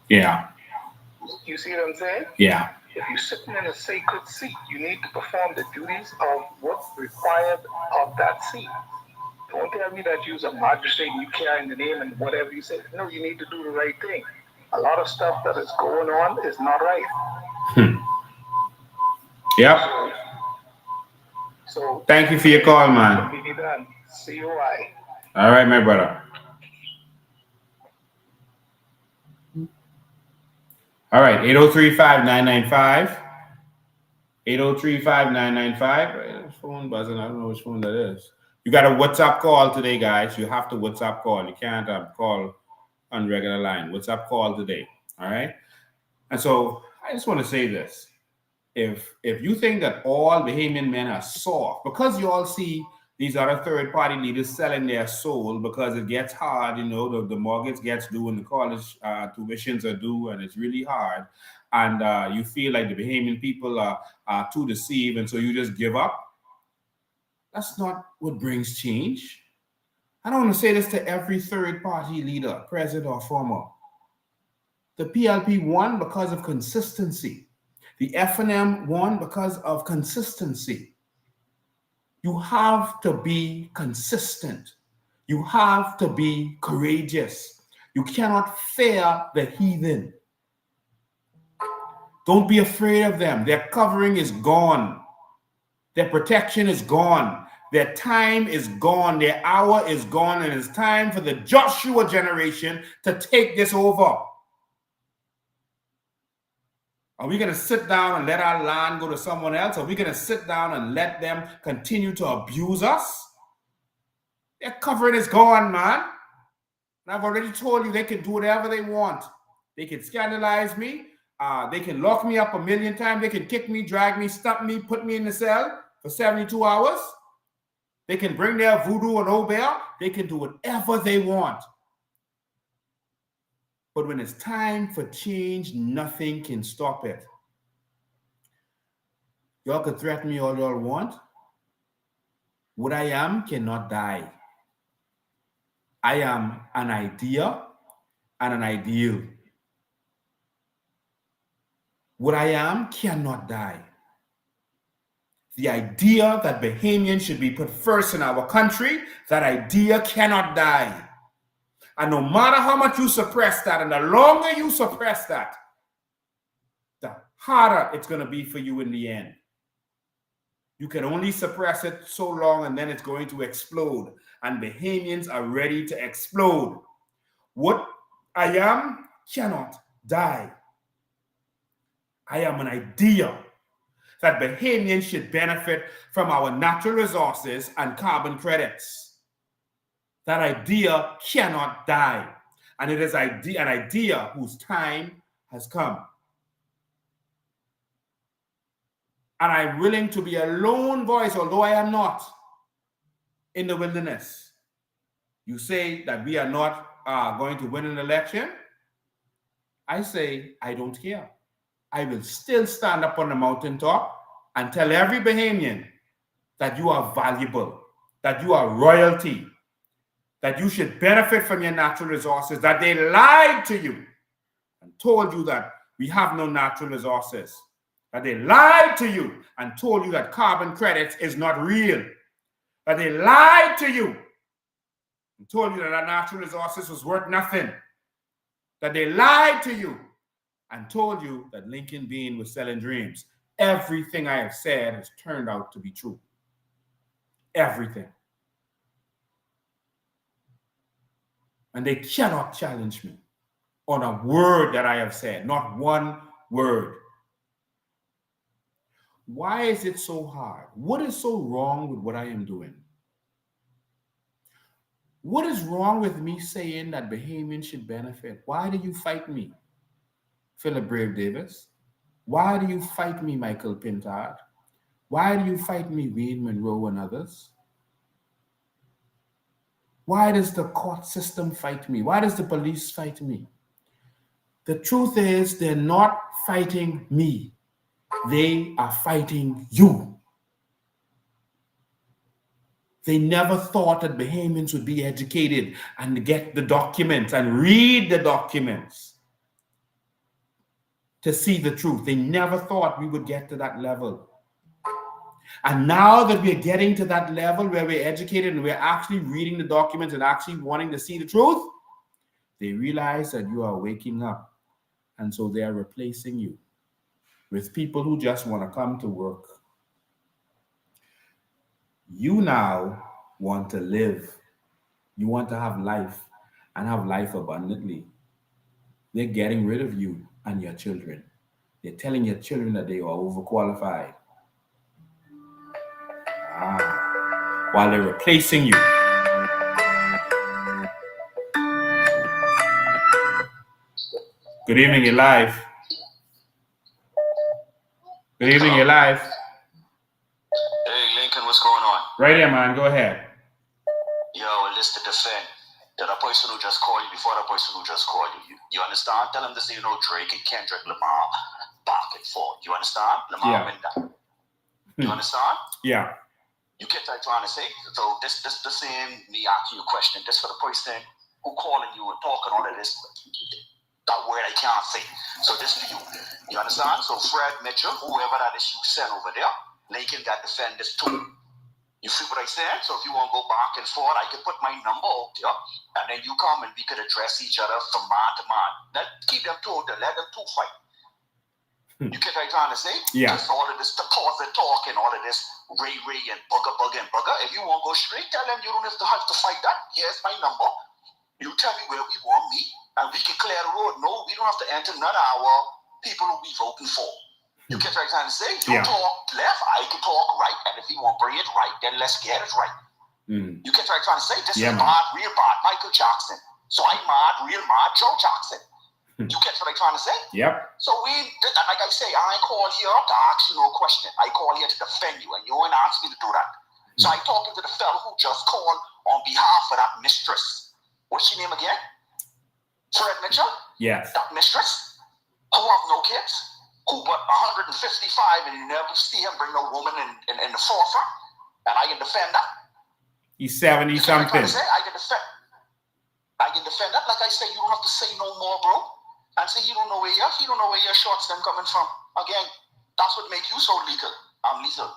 Yeah. You see what I'm saying? Yeah. If you're sitting in a sacred seat, you need to perform the duties of what's required of that seat. Don't tell me that you're a magistrate and you carrying the name and whatever you say. No, you need to do the right thing. A lot of stuff that is going on is not right. Yep. So thank you for your call, man. COI. All right, my brother. All right, 803-5995. 803-5995. Phone buzzing. I don't know which phone that is. You got a WhatsApp call today, guys. You have to WhatsApp call. You can't call on regular line. WhatsApp call today. All right. And so I just want to say this. If you think that all Bahamian men are soft, because you all see these other third-party leaders selling their soul because it gets hard, you know, the mortgage gets due and the college tuitions are due and it's really hard. And you feel like the Bahamian people are too deceived and so you just give up. That's not what brings change. I don't want to say this to every third-party leader, president or former. The PLP won because of consistency. The FNM won because of consistency. You have to be consistent. You have to be courageous. You cannot fear the heathen. Don't be afraid of them. Their covering is gone. Their protection is gone. Their time is gone. Their hour is gone. And it's time for the Joshua generation to take this over. Are we going to sit down and let our land go to someone else? Are we going to sit down and let them continue to abuse us? Their covering is gone, man. And I've already told you they can do whatever they want. They can scandalize me. They can lock me up 1,000,000 times. They can kick me, drag me, stump me, put me in the cell for 72 hours. They can bring their voodoo and Obel. They can do whatever they want. But when it's time for change, nothing can stop it. Y'all can threaten me all y'all want. What I am cannot die. I am an idea and an ideal. What I am cannot die. The idea that Bahamians should be put first in our country, that idea cannot die. And no matter how much you suppress that, and the longer you suppress that, the harder it's going to be for you in the end. You can only suppress it so long, and then it's going to explode. And Bahamians are ready to explode. What I am cannot die. I am an idea that Bahamians should benefit from our natural resources and carbon credits. That idea cannot die. And it is an idea whose time has come. And I'm willing to be a lone voice, although I am not, in the wilderness. You say that we are not going to win an election. I say, I don't care. I will still stand up on the mountaintop and tell every Bahamian that you are valuable, that you are royalty, that you should benefit from your natural resources, that they lied to you and told you that we have no natural resources, that they lied to you and told you that carbon credits is not real, that they lied to you and told you that our natural resources was worth nothing, that they lied to you and told you that Lincoln Bean was selling dreams. Everything I have said has turned out to be true. Everything. And they cannot challenge me on a word that I have said, not one word. Why is it so hard? What is so wrong with what I am doing? What is wrong with me saying that Bahamians should benefit? Why do you fight me, Philip Brave Davis? Why do you fight me, Michael Pintard? Why do you fight me, Wayne Munroe and others? Why does the court system fight me? Why does the police fight me? The truth is, they're not fighting me. They are fighting you. They never thought that Bahamians would be educated and get the documents and read the documents to see the truth. They never thought we would get to that level. And now that we're getting to that level where we're educated and we're actually reading the documents and actually wanting to see the truth, they realize that you are waking up. And so they are replacing you with people who just want to come to work. You now want to live. You want to have life and have life abundantly. They're getting rid of you and your children. They're telling your children that they are overqualified. While they're replacing you. Good evening, you're live. Good evening, you're live. Hey, Lincoln, what's going on? Right here, man. Go ahead. Yo, enlist to defend. That person who just called you before that person who just called you. You understand? Tell them this, you know, Drake and Kendrick Lamar back and forth. You understand? Lamar and that. You understand? Yeah. You get what I'm trying to say? So this saying me asking you a question. This for the person who calling you and talking all of this. That word I can't say. So this for you. You understand? So Fred Mitchell, whoever that is you sent over there, Lincoln got defend this too. You see what I said? So if you want to go back and forth, I can put my number out there, and then you come and we could address each other from man to man. Keep them together. Let them two fight. You get what I'm trying to say? Yeah. Just all of this deposit talk and all of this ray and bugger. If you want to go straight, tell them you don't have to fight that. Here's my number. You tell me where we want me, and we can clear the road. No, we don't have to enter none of our people who we voting for. You get what I'm trying to say? You talk left, I can talk right, and if you want to bring it right, then let's get it right. You get what I'm trying to say? This is mad, real mad, Michael Jackson. So I'm mad, real mad, Joe Jackson. You get what I'm trying to say? Yep. So and like I say, I ain't call here to ask you no question. I call here to defend you, and you ain't asked me to do that. So I talking to the fellow who just called on behalf of that mistress. What's your name again? Fred Mitchell? Yes. That mistress? Who have no kids? Who but 155 and you never see him bring no woman in the forefront? And I can defend that. He's 70 something. I can defend that. Like I say, you don't have to say no more, bro. And say he don't know where your shots them coming from. Again, that's what makes you so legal. I'm lethal.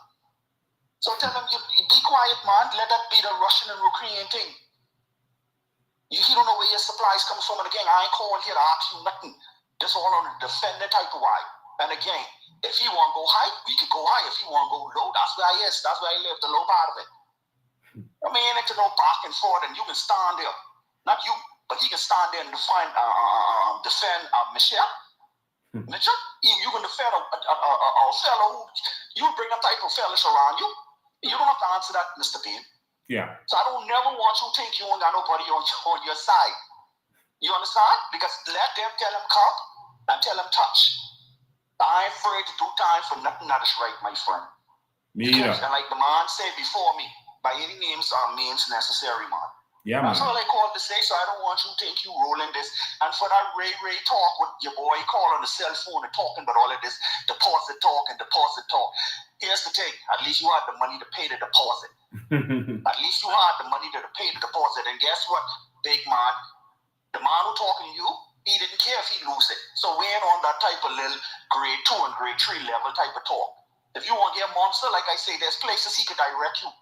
So tell them, you be quiet, man. Let that be the Russian and Ukrainian thing. He don't know where your supplies come from. And again, I ain't calling here to ask you nothing. This all on the defender type of why. And again, if he want to go high, we can go high. If he want to go low, that's where I is. That's where I live, the low part of it. I mean, ain't to go back and forth, and you can stand there. Not you, but he can stand there and defend Michelle. Mitchell, you can defend a fellow who, you bring a type of fellas around you. You don't have to answer that, Mr. Bean. Yeah. So I don't never want you to think you ain't got nobody on your side. You understand? Because let them tell them come and tell them touch. I ain't afraid to do time for nothing that is right, my friend. Me either. And like the man said before me, by any means means necessary, man. Yeah, man. That's all I called to say, so I don't want you to think you rolling this. And for that Ray talk with your boy, call on the cell phone and talking about all of this deposit talk. Here's the thing, at least you had the money to pay the deposit. At least you had the money to pay the deposit. And guess what, big man? The man who talking to you, he didn't care if he lose it. So we ain't on that type of little grade 2 and grade 3 level type of talk. If you want to get a monster, like I say, there's places he could direct you.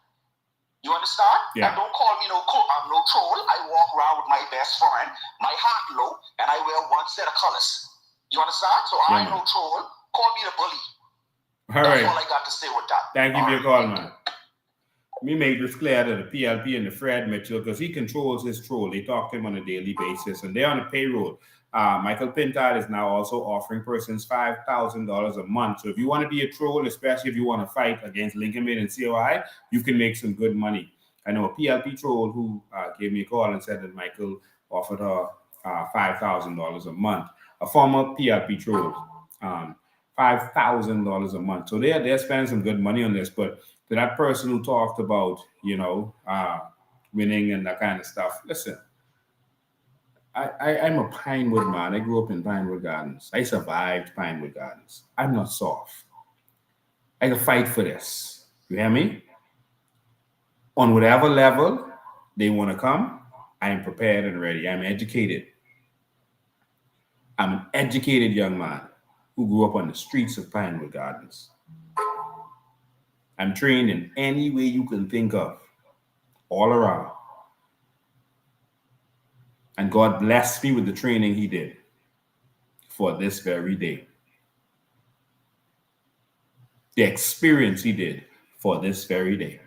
You understand? Yeah. And don't call me no troll. I walk around with my best friend, my heart low, and I wear one set of colors. You understand? So I ain't no troll. Call me the bully. All right. That's all I got to say with that. Thank you for your call, man. Let me make this clear to the PLP and the Fred Mitchell, because he controls his troll. They talk to him on a daily basis, and they're on a payroll. Michael Pintard is now also offering persons $5,000 a month. So if you want to be a troll, especially if you want to fight against Lincoln Maid and COI, you can make some good money. I know a PLP troll who gave me a call and said that Michael offered her $5,000 a month. A former PLP troll, $5,000 a month. So they're spending some good money on this. But to that person who talked about, winning and that kind of stuff, listen. I'm a Pinewood man. I grew up in Pinewood Gardens. I survived Pinewood Gardens. I'm not soft. I can fight for this. You hear me? On whatever level they want to come, I am prepared and ready. I'm educated. I'm an educated young man. who grew up on the streets of Pinewood Gardens. I'm trained in any way you can think of, all around. And God blessed me with the training he did for this very day. The experience he did for this very day.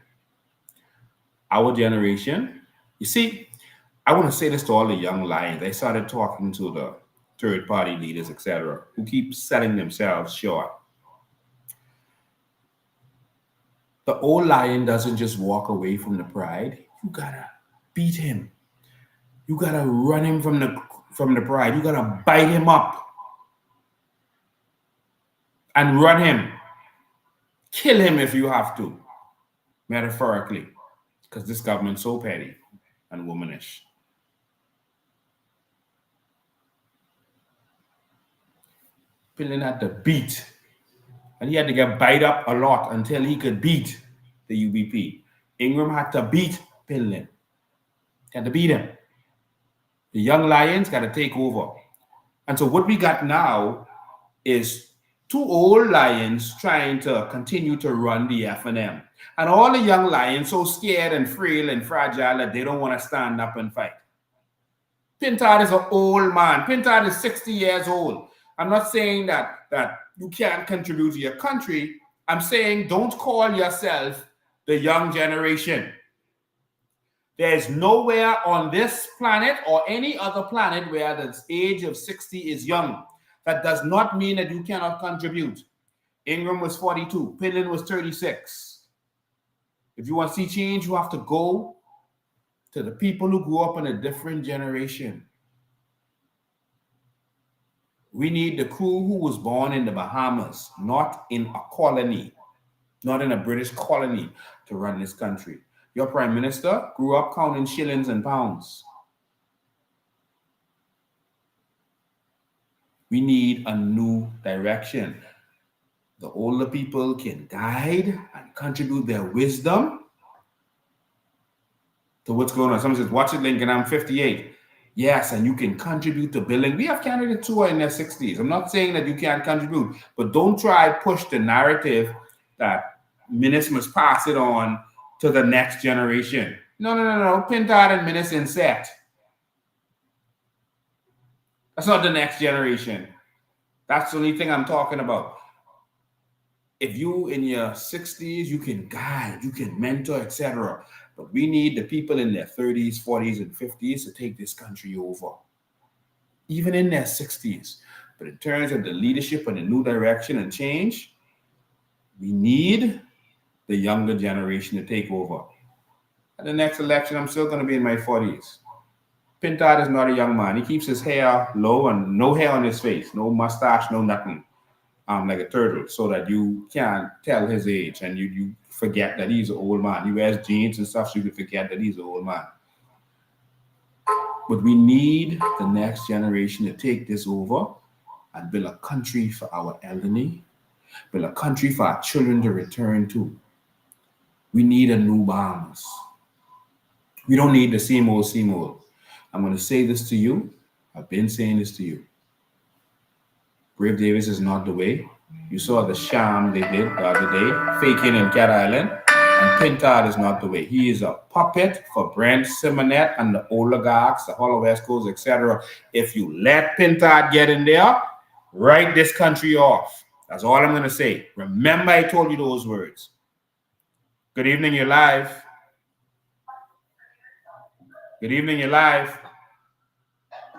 Our generation, you see, I want to say this to all the young lions. I started talking to the third-party leaders, etc., who keep selling themselves short. The old lion doesn't just walk away from the pride. You gotta beat him. You gotta run him from the pride. You gotta bite him up and run him. Kill him if you have to, metaphorically, because this government's so petty and womanish. Pilling at the beat. And he had to get bite up a lot until he could beat the UBP. Ingram had to beat Pilling. He had to beat him. The young lions got to take over. And so what we got now is two old lions trying to continue to run the F&M. And all the young lions so scared and frail and fragile that they don't want to stand up and fight. Pintard is an old man. Pintard is 60 years old. I'm not saying that you can't contribute to your country. I'm saying don't call yourself the young generation. There's nowhere on this planet or any other planet where the age of 60 is young. That does not mean that you cannot contribute. Ingram was 42. Pillen was 36. If you want to see change, you have to go to the people who grew up in a different generation. We need the crew who was born in the Bahamas, not in a colony, not in a British colony, to run this country. Your prime minister grew up counting shillings and pounds. We need a new direction. The older people can guide and contribute their wisdom to what's going on. Someone says, watch it, Lincoln, I'm 58. Yes, and you can contribute to building. We have candidates who are in their 60s. I'm not saying that you can't contribute, but don't try to push the narrative that ministers must pass it on to the next generation. No. Pintard and ministers insect. That's not the next generation. That's the only thing I'm talking about. If you in your 60s, you can guide, you can mentor, etc. But we need the people in their 30s, 40s, and 50s to take this country over. Even in their 60s. But in terms of the leadership and the new direction and change, we need the younger generation to take over. At the next election, I'm still going to be in my 40s. Pintard is not a young man. He keeps his hair low and no hair on his face, no mustache, no nothing, like a turtle, so that you can't tell his age and you forget that he's an old man. He wears jeans and stuff, so you can forget that he's an old man. But we need the next generation to take this over and build a country for our elderly, build a country for our children to return to. We need a new Bahamas. We don't need the same old. I'm going to say this to you. I've been saying this to you. Brave Davis is not the way. You saw the sham they did the other day, faking in Cat Island. And Pintard is not the way. He is a puppet for Brent Simonet and the oligarchs, the Hollow West Coast, etc. If you let Pintard get in there, write this country off. That's all I'm going to say. Remember, I told you those words. Good evening, you're live. Good evening, you're live.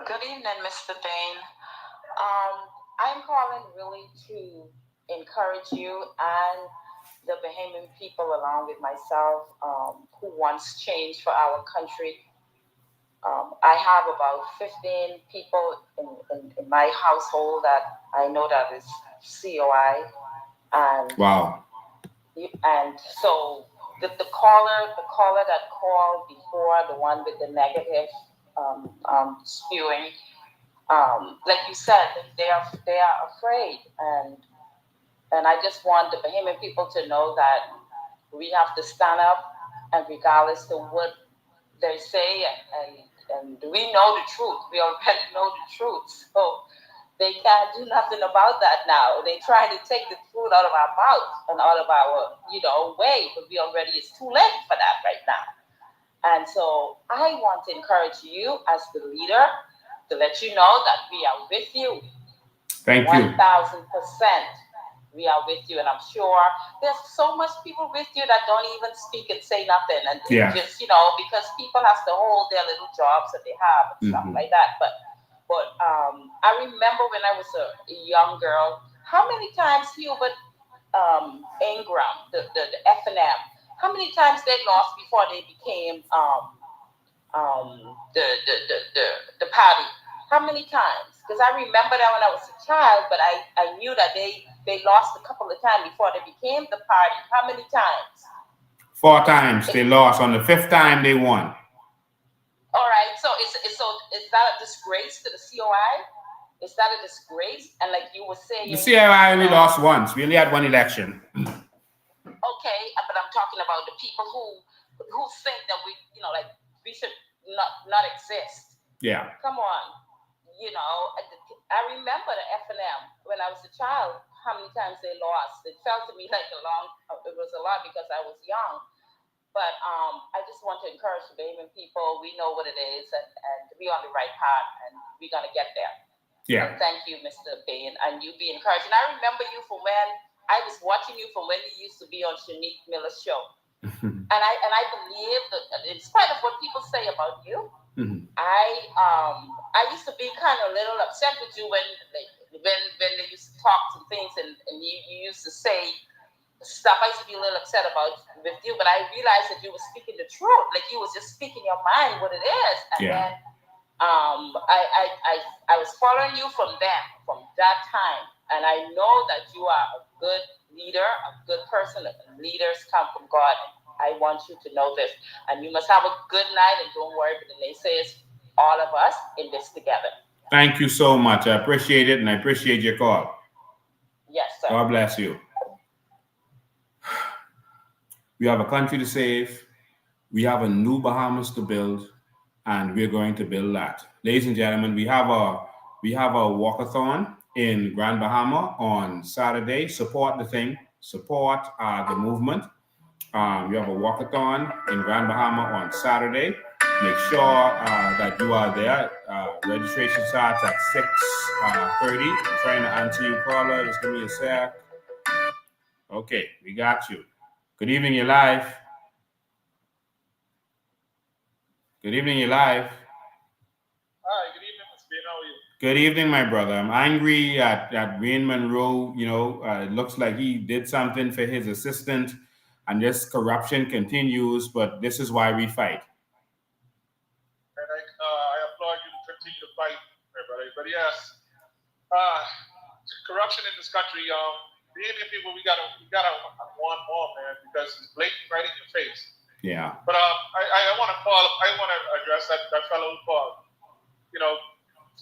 Good evening, Mr. Bain. I'm calling really to encourage you and the Bahamian people, along with myself, who wants change for our country. I have about 15 people in my household that I know that is COI. And wow. And so the caller that called before, the one with the negative spewing, like you said, they are afraid, and I just want the Bahamian people to know that we have to stand up, and regardless to what they say, and we know the truth. We already know the truth. So they can't do nothing about that now. They try to take the food out of our mouth and out of our, way, but it's too late for that right now. And so I want to encourage you as the leader to let you know that we are with you. Thank you. 1,000%. We are with you, and I'm sure there's so much people with you that don't even speak and say nothing, and just because people have to hold their little jobs that they have and stuff like that. But I remember when I was a young girl, how many times Hubert Ingram, the F&M, how many times they lost before they became the party? How many times? Because I remember that when I was a child, but I knew that they lost a couple of times before they became the party. How many times? 4 times they lost. On the 5th time they won. All right. So is that a disgrace to the COI? Is that a disgrace? And like you were saying, the COI only lost once. We only had 1 election. Okay, but I'm talking about the people who think that we should not exist. Yeah. Come on. I remember the F&M when I was a child, how many times they lost. It felt to me like it was a lot because I was young. But I just want to encourage the Bahamian people. We know what it is, and we're on the right path, and we're going to get there. Yeah. And thank you, Mr. Bain, and you be encouraged. And I remember you from when I was watching you from when you used to be on Shanique Miller's show. And I believe that in spite of what people say about you, I used to be kind of a little upset with you when they used to talk some things and you used to say stuff. I used to be a little upset about with you, but I realized that you were speaking the truth. Like you was just speaking your mind, what it is. And then I was following you from that time. And I know that you are a good leader, a good person. Leaders come from God. I want you to know this. And you must have a good night, and don't worry for the naysayers, all of us in this together. Thank you so much. I appreciate it, and I appreciate your call. Yes, sir. God bless you. We have a country to save. We have a new Bahamas to build, and we're going to build that. Ladies and gentlemen, we have a walkathon in Grand Bahama on Saturday. Support the thing. Support the movement. We have a walkathon in Grand Bahama on Saturday. Make sure that you are there. Registration starts at 6:30. I'm trying to answer you, caller. Just give me a sec. Okay, we got you. Good evening, you're live. Good evening, you're live. Hi, good evening, Mr. Bain. How are you? Good evening, my brother. I'm angry at Wayne Munroe. It looks like he did something for his assistant, and this corruption continues, but this is why we fight. And I applaud you to continue to fight, everybody. But yes, corruption in this country, the Indian people, we gotta want more, man, because it's blatant right in your face. Yeah. But I want to address that fellow who called.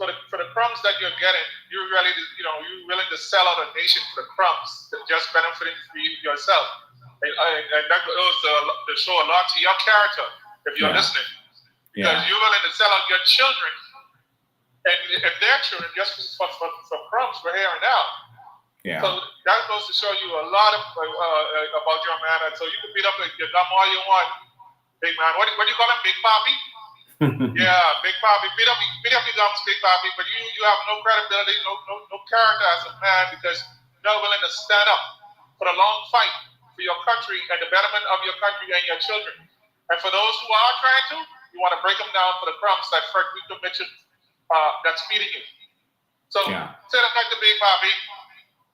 For the crumbs that you're getting, you're willing to sell out a nation for the crumbs, just benefiting for you yourself. And that goes to show a lot to your character if you're listening. Because you're willing to sell out your children and their children just for crumbs for here and now. Yeah. So that goes to show you a lot of about your man. And so you can beat up your dumb all you want, big man. What do you call him, Big Papi? Yeah, Big Papi. Beat up your gums, Big Papi. But you have no credibility, no character as a man because you're not willing to stand up for the long fight for your country and the betterment of your country and your children. And for those who are trying to, you want to break them down for the crumbs that Fred Victor mentioned that's feeding you. So say that like the Big Papi.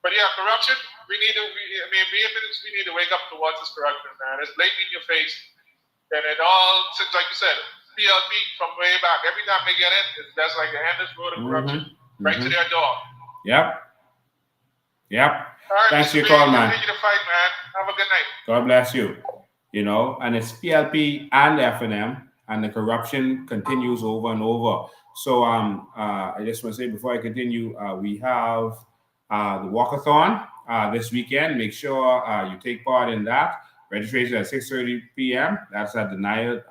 But yeah, corruption, we need to wake up towards this corruption, man. It's blatant in your face. And it all, like you said, PLP from way back. Every time they get in, that's like the endless road of corruption right to their door. Yep. All right, thanks for your call, man. Continue to fight, man. Have a good night. God bless you. And it's PLP and F&M, and the corruption continues over and over. So I just want to say before I continue, we have the walkathon this weekend. Make sure you take part in that. Registration at 6:30 p.m. That's at the Nile.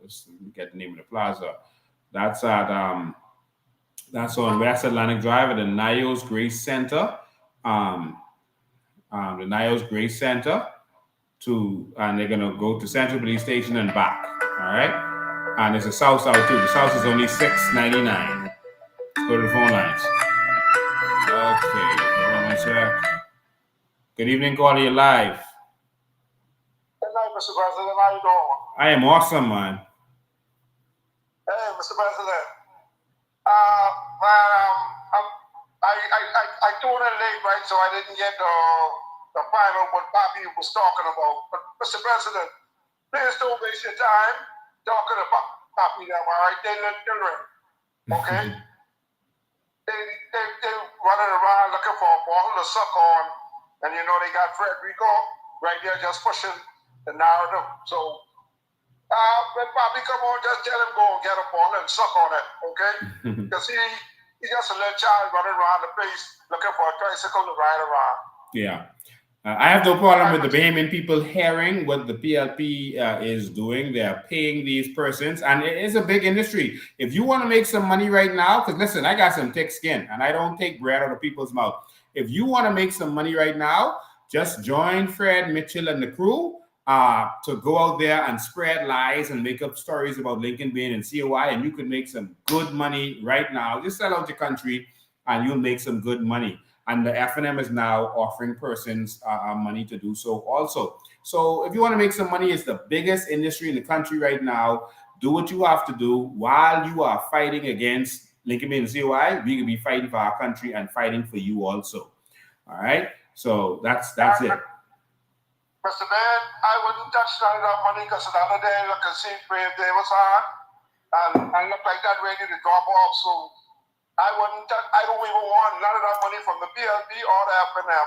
Let's get the name of the plaza. That's at That's on West Atlantic Drive at the Niles Grace Center. The Niles Grace Center and they're gonna go to Central Police Station and back. All right. And there's a South too. The South is only $6.99. Go to the phone lines. Okay. Hold on one sec. Good evening, caller. You're live. Good night, Mr. President. How you doing? I am awesome, man. Hey, Mr. President. I tuned in late, right? So I didn't get the final what Bobby was talking about. But Mr. President, please don't waste your time talking about Bobby them, all right? They're little children, okay? they running around looking for a bottle to suck on, and you know they got Frederico right there just pushing the narrative. So when Bobby come on, just tell him go and get a ball and suck on it, okay? Because he's just a little child running around the place looking for a tricycle to ride around. Yeah. I have no problem with the Bahamian people hearing what the PLP is doing. They're paying these persons, and it is a big industry. If you want to make some money right now, because listen, I got some thick skin, and I don't take bread out of people's mouth. If you want to make some money right now, just join Fred Mitchell and the crew to go out there and spread lies and make up stories about Lincoln Bain and COI, and you can make some good money right now. Just sell out your country, and you'll make some good money. And the FNM is now offering persons money to do so also. So if you want to make some money, it's the biggest industry in the country right now. Do what you have to do while you are fighting against Lincoln Bain and COI. We can be fighting for our country and fighting for you also. All right? So that's it. Mr. Man, I wouldn't touch none of that money because the other day, look, I see Brave Day was on and looked like that ready to drop off. So I don't even want none of that money from the PLP or the FNM.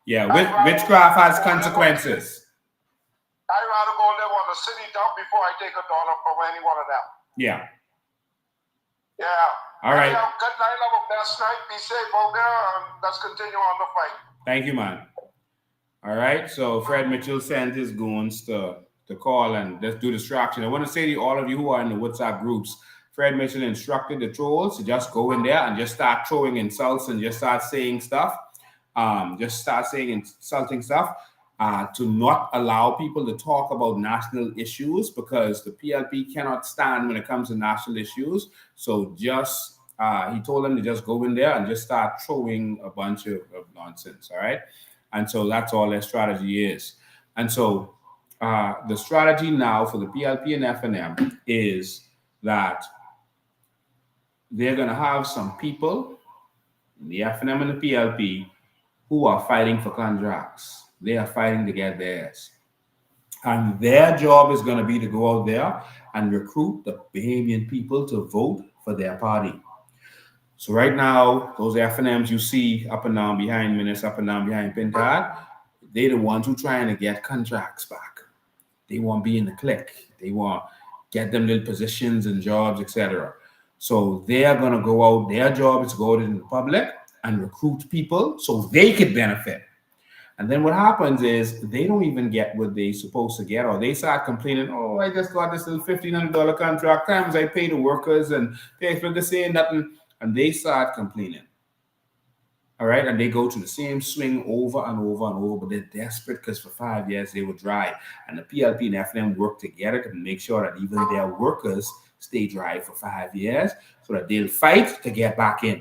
Yeah, witchcraft has consequences. I'd rather go live on the city dump before I take $1 from any one of them. Yeah. Yeah. All right. Good night. Have a best night. Be safe out there, and let's continue on the fight. Thank you, man. All right. So Fred Mitchell sent his goons to call and let's do distraction. I want to say to all of you who are in the WhatsApp groups, Fred Mitchell instructed the trolls to just go in there and just start throwing insults and just start saying stuff. Insulting stuff to not allow people to talk about national issues because the PLP cannot stand when it comes to national issues. So just, he told them to just go in there and just start throwing a bunch of nonsense, all right? And so that's all their strategy is. And so the strategy now for the PLP and FNM is that they're going to have some people in the FNM and the PLP who are fighting for contracts. They are fighting to get theirs. And their job is going to be to go out there and recruit the Bahamian people to vote for their party. So right now, those FNMs you see up and down behind Minutes, up and down behind Pintard, they're the ones who trying to get contracts back. They want to be in the clique. They want to get them little positions and jobs, etc. So they are going to go out. Their job is to go out in the public and recruit people so they could benefit. And then what happens is they don't even get what they're supposed to get, or they start complaining, oh, I just got this little $1,500 contract. Times I pay the workers and they expect to say nothing. And they start complaining. All right. And they go to the same swing over and over and over, but they're desperate because for 5 years they were dry. And the PLP and FNM work together to make sure that even their workers stay dry for 5 years so that they'll fight to get back in.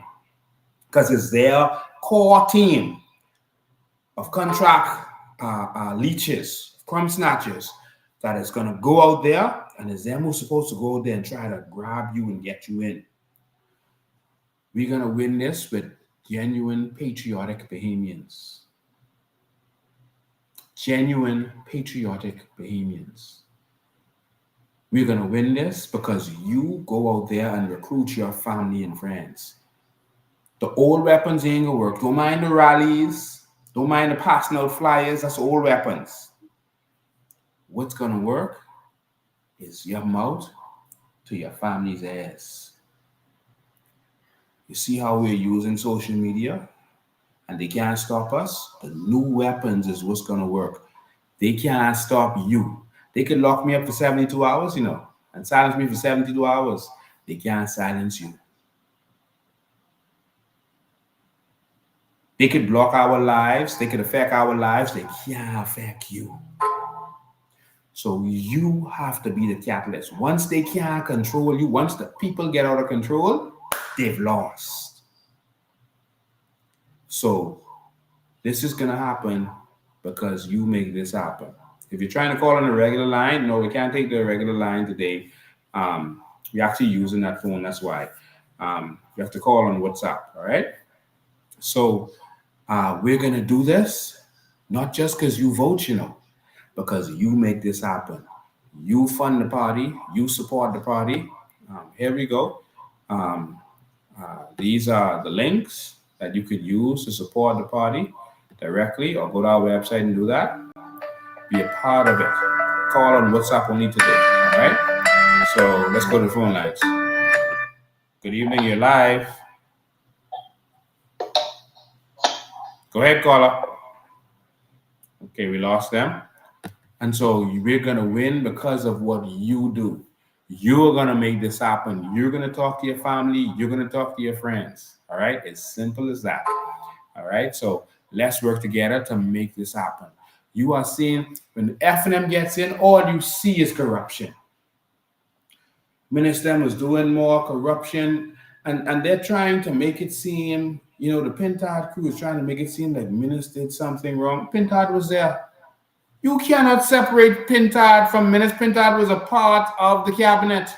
Because it's their core team of contract leeches, crumb snatchers that is going to go out there, and it's them who's supposed to go out there and try to grab you and get you in. We're going to win this with genuine patriotic Bahamians. Genuine patriotic Bahamians. We're going to win this because you go out there and recruit your family and friends. The old weapons ain't going to work. Don't mind the rallies. Don't mind the passing out flyers. That's old weapons. What's going to work is your mouth to your family's ass. You see how we're using social media and they can't stop us? The new weapons is what's going to work. They can't stop you. They could lock me up for 72 hours, and silence me for 72 hours. They can't silence you. They could block our lives. They could affect our lives. They can't affect you. So you have to be the catalyst. Once they can't control you, once the people get out of control, they've lost. So this is going to happen because you make this happen. If you're trying to call on a regular line, no, we can't take the regular line today. We're actually using that phone. That's why. You have to call on WhatsApp. All right. So we're going to do this, not just because you vote, because you make this happen. You fund the party. You support the party. Here we go. These are the links that you could use to support the party directly, or go to our website and do that. Be a part of it. Call on WhatsApp only today. All right. So let's go to the phone lines. Good evening. You're live. Go ahead, caller. Okay, we lost them. And so we're going to win because of what you do. You're going to make this happen. You're going to talk to your family. You're going to talk to your friends. All right. As simple as that. All right. So let's work together to make this happen. You are seeing when the F&M gets in, all you see is corruption. Minister was doing more corruption, and they're trying to make it seem, the Pintard crew is trying to make it seem like Minister did something wrong. Pintard was there. You cannot separate Pintard from Minister. Pintard was a part of the cabinet.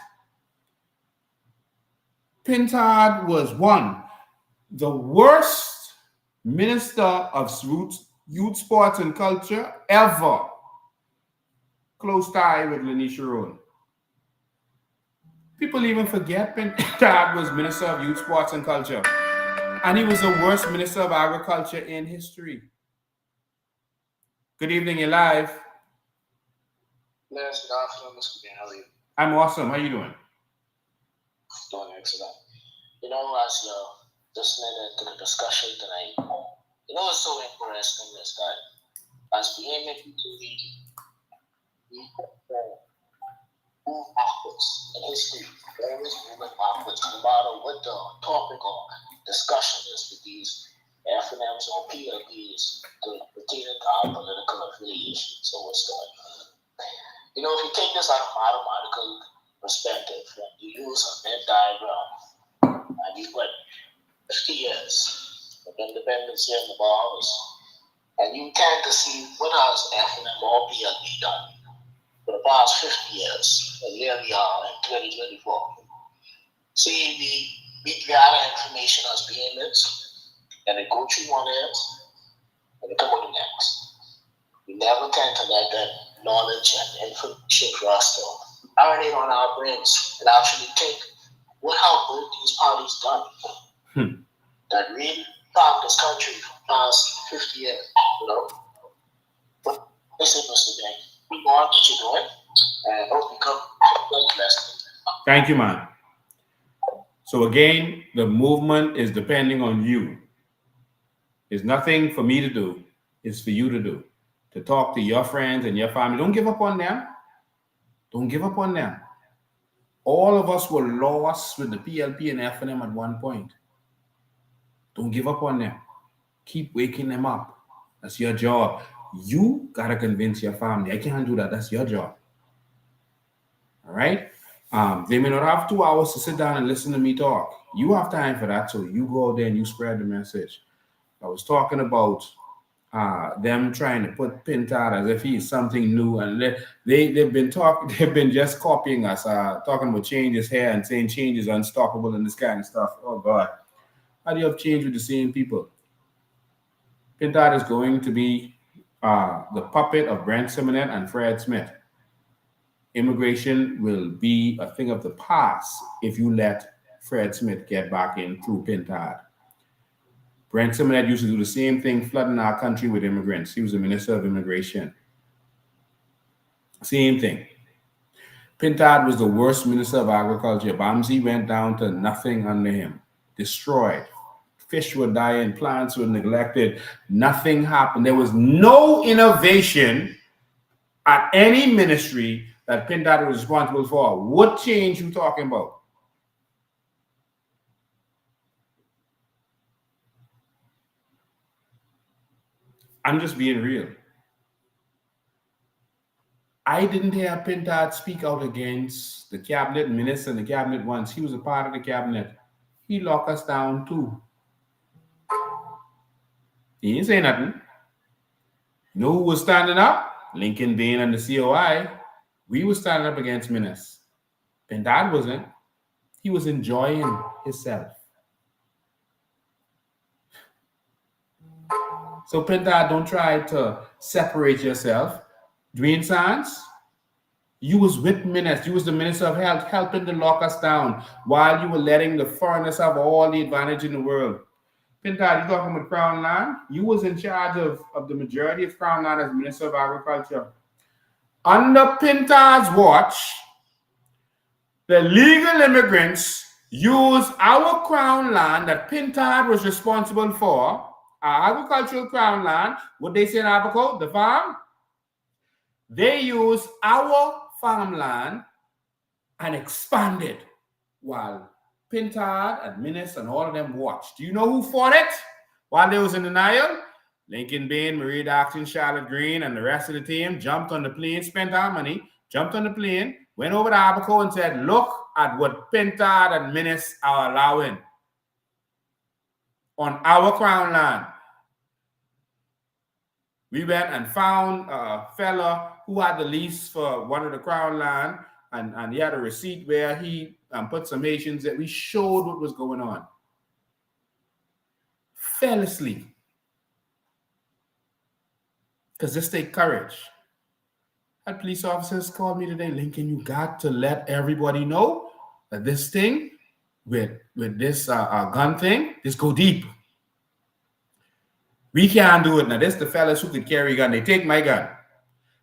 Pintard was the worst minister of youth, sports, and culture ever. Close tie with Lenny Sharon. People even forget Pintard was Minister of Youth, Sports, and Culture. And he was the worst Minister of Agriculture in history. Good evening, you're live. Yes, good afternoon, Mr. Bean. How are you? I'm awesome. How you doing? Doing excellent. As you're listening to the discussion tonight, it's so interesting is that as we aim into we move backwards in history, always moving backwards, no matter what the topic or discussion is with these FNMs or PLPs pertaining to our political affiliation. So what's going on? If you take this out of mathematical perspective, and you use a Venn diagram, and you've got 50 years of independence here in the Bahamas, and you tend to see what has FNM or PLP done for the past 50 years, and here we are in 2024. See, we gather information as payments, and it go through one end, and it come on the next. We never tend to let that knowledge and information for us to marinate on our brains and actually think, what have both these parties done that really found this country for the past 50 years, But listen, Mr. Bank, we want what you're doing, and hope you come blessed. Thank you, man. So again, the movement is depending on you. There's nothing for me to do. It's for you to do. To talk to your friends and your family. Don't give up on them. Don't give up on them. All of us were lost with the PLP and FNM at one point. Don't give up on them. Keep waking them up. That's your job. You got to convince your family. I can't do that. That's your job. All right? They may not have 2 hours to sit down and listen to me talk. You have time for that, so you go out there and you spread the message. I was talking about them trying to put Pintard as if he's something new, and they've been just copying us, talking about change is here and saying change is unstoppable and this kind of stuff. Oh God, how do you have change with the same people? Pintard is going to be the puppet of Brent Simonet and Fred Smith. Immigration will be a thing of the past if you let Fred Smith get back in through Pintard. Brent Simonet used to do the same thing, flooding our country with immigrants. He was the Minister of Immigration. Same thing. Pintard was the worst Minister of Agriculture. Bamsi went down to nothing under him. Destroyed. Fish were dying. Plants were neglected. Nothing happened. There was no innovation at any ministry that Pintard was responsible for. What change you talking about? I'm just being real. I didn't hear Pintard speak out against the cabinet minister and the cabinet once. He was a part of the cabinet. He locked us down too. He didn't say nothing. You know who was standing up? Lincoln Bain and the COI. We were standing up against Minas. Pintard wasn't. He was enjoying himself. So Pintard, don't try to separate yourself. Dwayne Sands, you was with Minas. You was the Minister of Health, helping to lock us down while you were letting the foreigners have all the advantage in the world. Pintard, you talking about Crown Land? You was in charge of the majority of Crown Land as Minister of Agriculture. Under Pintard's watch, the legal immigrants used our Crown Land that Pintard was responsible for, our agricultural Crown Land, what they say in Abaco, the farm. They used our farmland and expanded while Pintard and Minas and all of them watched. Do you know who fought it while they was in denial? Lincoln Bain, Marie Darkton, Charlotte Green, and the rest of the team jumped on the plane, spent our money, jumped on the plane, went over to Abaco and said, look at what Pintard and Minas are allowing on our Crown Land. We went and found a fella who had the lease for one of the Crown Land, and he had a receipt where he put some Haitians that we showed what was going on. Fell asleep. Because this take courage. Had police officers called me today, Lincoln, you got to let everybody know that this thing with this gun thing, this go deep. We can't do it. Now, this the fellas who could carry a gun. They take my gun.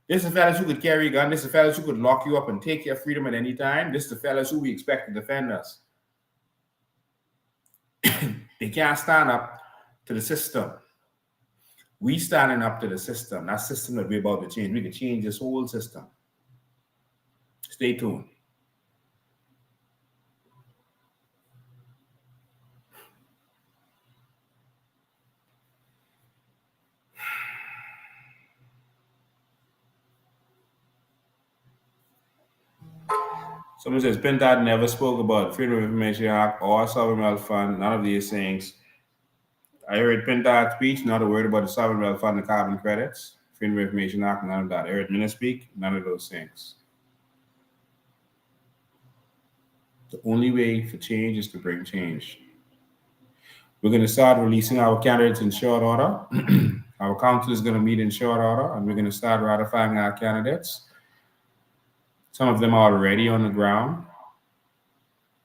This the fellas who could carry a gun. This the fellas who could lock you up and take your freedom at any time. This the fellas who we expect to defend us. They can't stand up to the system. We standing up to the system. That system that we're about to change. We can change this whole system. Stay tuned. Someone says Pintard never spoke about Freedom of Information Act or Sovereign Wealth Fund, none of these things. I heard Pintard's speech, not a word about the Sovereign Wealth Fund and carbon credits. Freedom of Information Act, none of that. I heard Minas speak, none of those things. The only way for change is to bring change. We're going to start releasing our candidates in short order. Our council is going to meet in short order, and we're going to start ratifying our candidates. Some of them are already on the ground,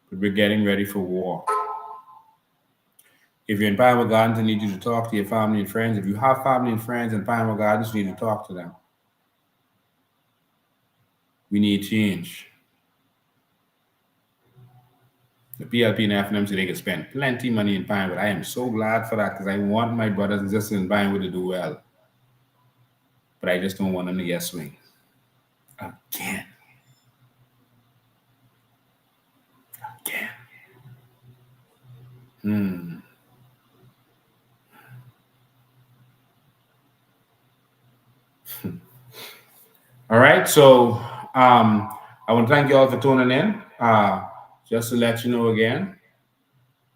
but we're getting ready for war. If you're in Pinewood Gardens, I need you to talk to your family and friends. If you have family and friends in Pinewood Gardens, you need to talk to them. We need change. The PLP and FNM say they can spend plenty of money in Pinewood. I am so glad for that because I want my brothers and sisters in Pinewood to do well. But I just don't want them to get swing. Again. All right, so I want to thank you all for tuning in. Just to let you know again,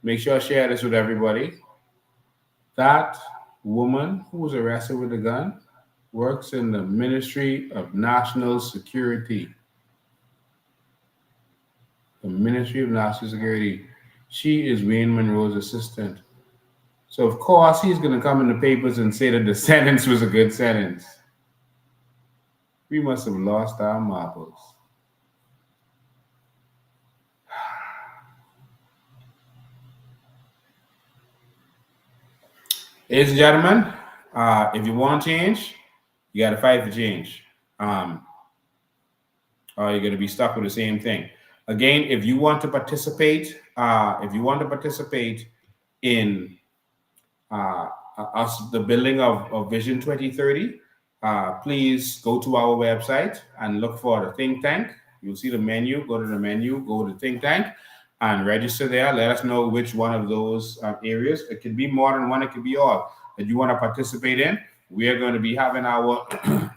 make sure I share this with everybody. That woman who was arrested with a gun works in the Ministry of National Security. The Ministry of National Security. She is Wayne Munroe's assistant. So, of course, he's going to come in the papers and say that the sentence was a good sentence. We must have lost our marbles. Ladies and gentlemen, if you want change, you got to fight for change. Or you're going to be stuck with the same thing. Again, if you want to participate, in the building of Vision 2030, please go to our website and look for the think tank. You'll see the menu. Go to the menu, go to think tank, and register there. Let us know which one of those areas. It could be more than one. It could be all that you want to participate in. we are going to be having our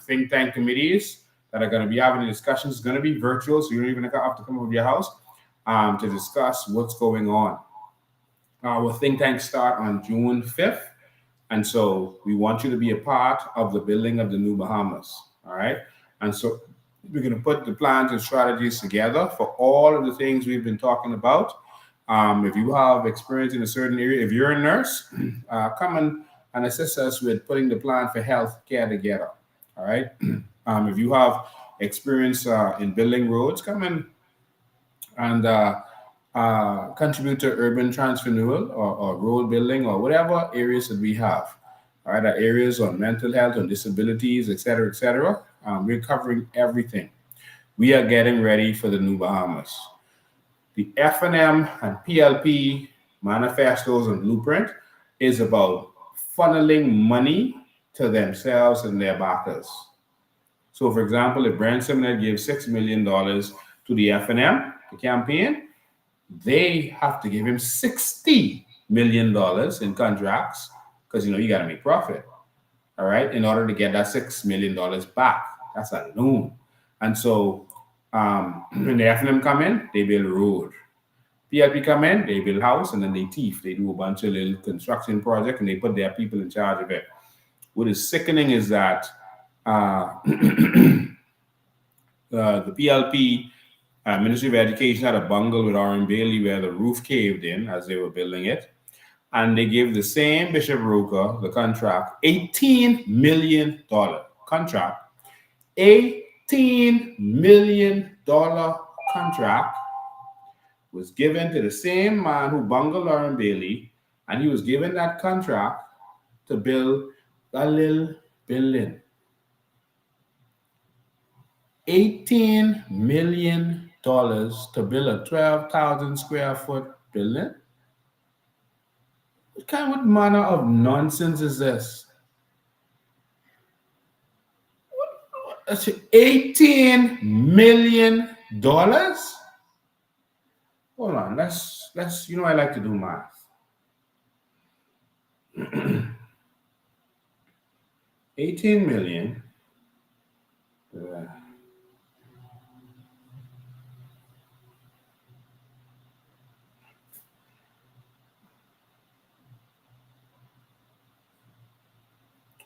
think tank committees that are going to be having the discussions. It's going to be virtual, so you don't even have to come over to your house to discuss what's going on. Our think tank start on June 5th. And so we want you to be a part of the building of the new Bahamas. All right. And so we're going to put the plans and strategies together for all of the things we've been talking about. If you have experience in a certain area, if you're a nurse, come and assist us with putting the plan for health care together. All right. If you have experience in building roads, come in and contribute to urban transrenewal or road building or whatever areas that we have. All right, our areas on mental health, on disabilities, et cetera, et cetera. We're covering everything. We are getting ready for the new Bahamas. The F&M and PLP manifestos and blueprint is about funneling money to themselves and their backers. So, for example, if Brand Seminar gives $6 million to the F&M, the campaign, they have to give him $60 million in contracts because, you got to make profit, all right, in order to get that $6 million back. That's a loan. And so when the F&M come in, they build a road. PLP come in, they build a house, and then they thief. They do a bunch of little construction projects, and they put their people in charge of it. What is sickening is that the PLP Ministry of Education had a bungle with R.M. Bailey where the roof caved in as they were building it. And they gave the same Bishop Roker the contract, $18 million contract, $18 million contract was given to the same man who bungled R.M. Bailey, and he was given that contract to build a little building. $18 million to build a 12,000 square foot building? What manner of nonsense is this? $18 million? Hold on, let's I like to do math. 18 million.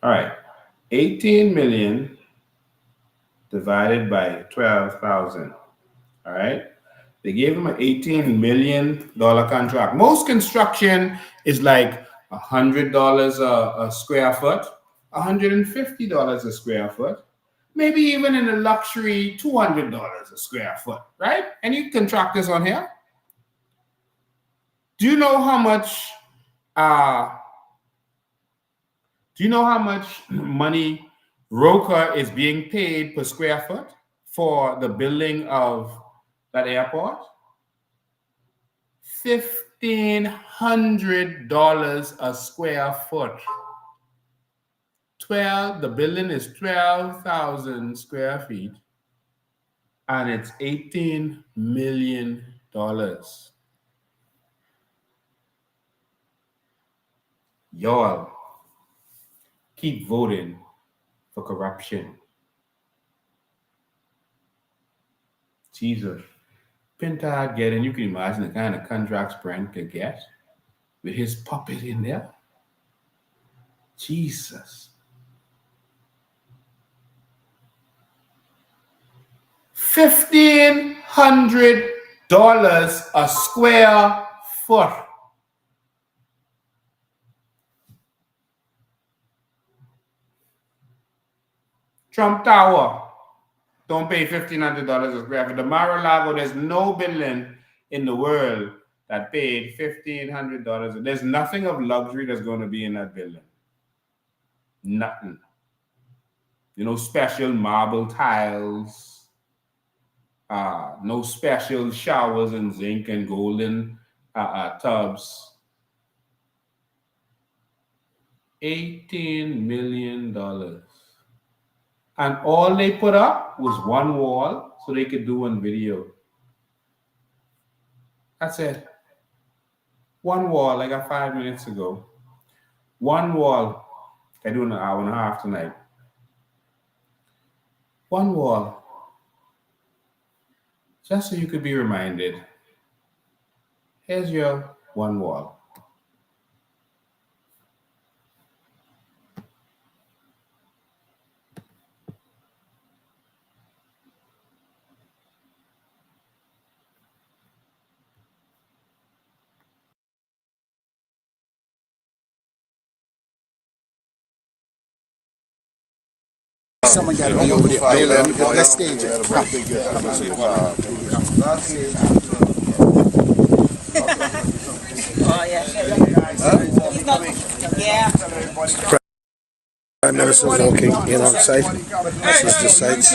All right, 18 million divided by 12,000. All right, they gave him an $18 million contract. Most construction is like $100 a square foot, $150 a square foot, maybe even in a luxury $200 a square foot, right? Any contractors on here? Do you know how much money Roker is being paid per square foot for the building of that airport? $1,500 a square foot. The building is 12,000 square feet, and it's $18 million. Y'all keep voting for corruption. Jesus. Pintard getting, you can imagine the kind of contracts Brent could get with his puppet in there. Jesus. $1,500 a square foot. Trump Tower. Don't pay $1,500 a square foot. The Mar-a-Lago, there's no building in the world that paid $1,500. There's nothing of luxury that's going to be in that building. Nothing. Special marble tiles. No special showers and zinc and golden tubs. $18 million. And all they put up was one wall so they could do one video. That's it. One wall, like I 5 minutes ago. One wall. I do an hour and a half tonight. One wall. Just so you could be reminded. Here's your one wall. Someone got to be over there. Let's stage it. Oh, yeah. He's not. Yeah. Prime Minister walking in on site. This is the sites.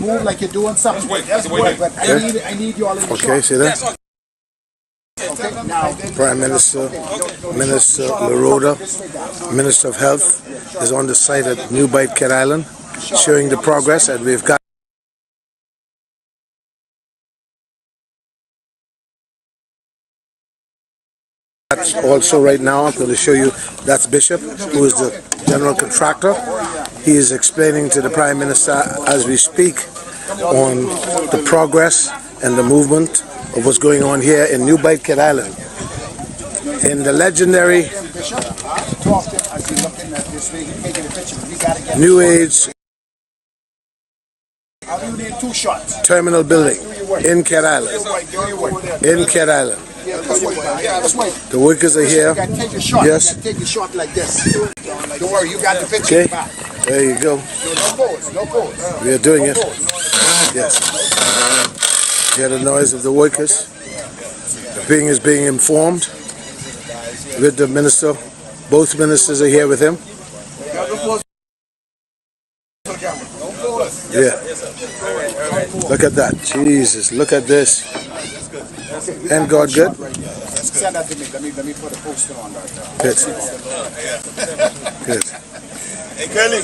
Move like you're doing something. But I need you all in the shot. Okay, see that? Okay, now. Prime Minister, Minister Laroda, Minister of Health is on the site at New Bight Cat Island, showing the progress that we've got. Also right now, I'm going to show you, that's Bishop, who is the general contractor. He is explaining to the Prime Minister as we speak on the progress and the movement of what's going on here in New Bight Cat Island. In the legendary New Age terminal building in Cat Island. In Cat Island. The workers are here. Yes. Take your shot like this. Don't worry, you got the picture. Okay. There you go. No pause. We are doing it. Yes. Hear the noise of the workers. The being is being informed with the minister. Both ministers are here with him. Yeah. Look at that. Jesus, look at this. And God good? Send that to me. Let me put a poster on that. Good. Good. Hey, Kelly.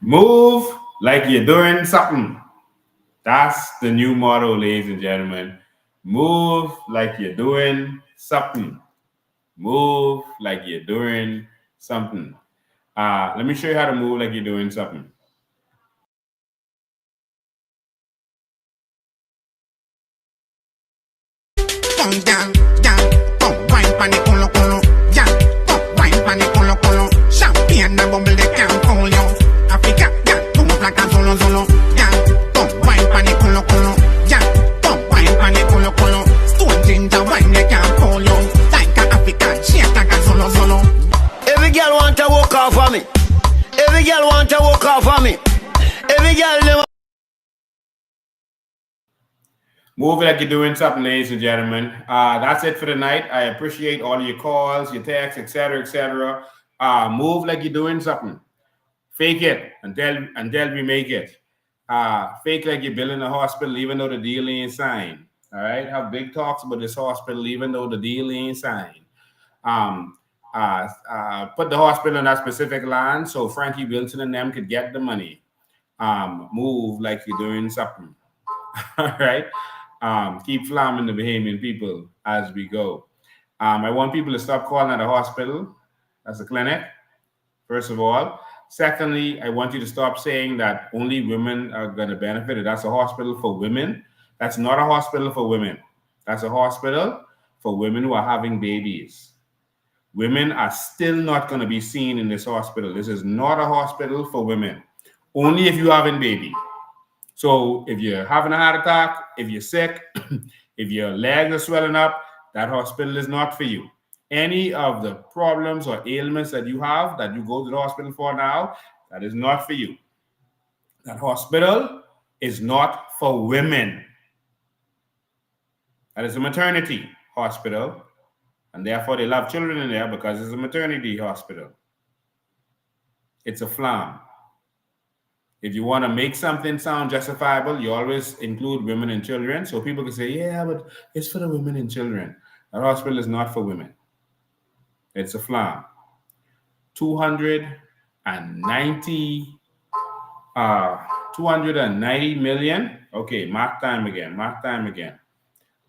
Move like you're doing something. That's the new motto, ladies and gentlemen. Move like you're doing something. Move like you're doing something. Let me show you how to move like you're doing something. Champagne and bubble they can't hold you. Africa, yeah, come up like a solo solo. Yeah, come wine panic colo colo. Yeah, come wine panic colo colo. Stone ginger wine they can't hold you. Like a African, she like a solo solo. Every girl want to walk off for me. Every girl want to walk off for me. Every girl never. Move like you're doing something, ladies and gentlemen. That's it for the night. I appreciate all your calls, your texts, etc., etc. Move like you're doing something. Fake it until we make it. Fake like you're building a hospital, even though the deal ain't signed. All right. Have big talks about this hospital, even though the deal ain't signed. Put the hospital in that specific land so Frankie Wilson and them could get the money. Move like you're doing something. All right. Keep flamming the Bahamian people as we go. I want people to stop calling it a hospital. That's a clinic, first of all. Secondly, I want you to stop saying that only women are going to benefit. That's a hospital for women. That's not a hospital for women. That's a hospital for women who are having babies. Women are still not going to be seen in this hospital. This is not a hospital for women. Only if you're having baby. So if you're having a heart attack, if you're sick, if your legs are swelling up, that hospital is not for you. Any of the problems or ailments that you have that you go to the hospital for now, that is not for you. That hospital is not for women. That is a maternity hospital, and therefore they love children in there because it's a maternity hospital. It's a flam. If you want to make something sound justifiable, you always include women and children. So people can say, yeah, but it's for the women and children. That hospital is not for women. It's a flam. 290 million. Okay, mark time again.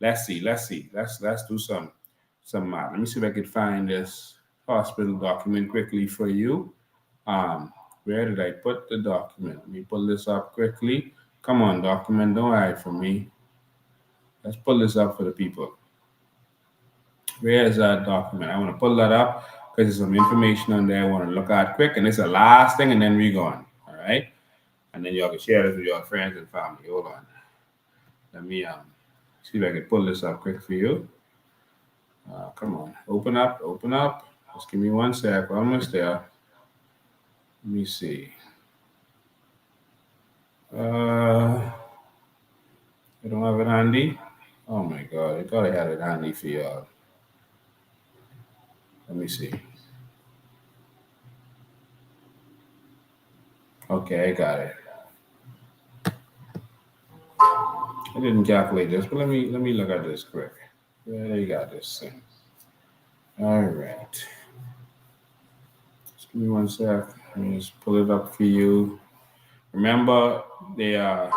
Let's see. Let's do some math. Let me see if I could find this hospital document quickly for you. Where did I put the document? Let me pull this up quickly. Come on, document, don't hide from me. Let's pull this up for the people. Where is that document? I want to pull that up because there's some information on there I want to look at quick, and it's the last thing, and then we're going. All right, and then y'all can share this with your friends and family. Hold on. Let me see if I can pull this up quick for you. Come on, open up. Just give me 1 sec. We're almost there. Let me see. I don't have it handy. Oh my God, I thought I had it handy for y'all. Let me see. Okay, I got it. I didn't calculate this, but let me look at this quick. Yeah, you got this thing. All right. Just give me 1 sec. Let me just pull it up for you. Remember, they are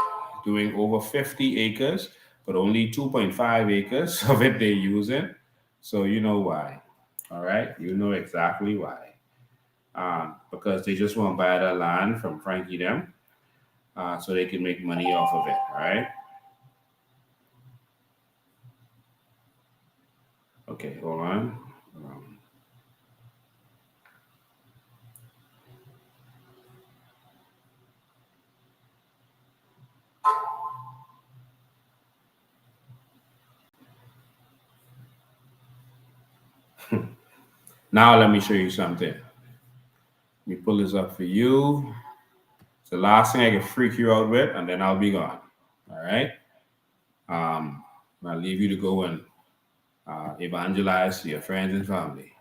doing over 50 acres, but only 2.5 acres of it they're using. So you know why. All right, you know exactly why. Because they just want to buy that land from Frankie them, so they can make money off of it. All right. Okay, hold on. Now let me show you something. Let me pull this up for you. It's the last thing I can freak you out with, and then I'll be gone. All right. I'll leave you to go and evangelize to your friends and family.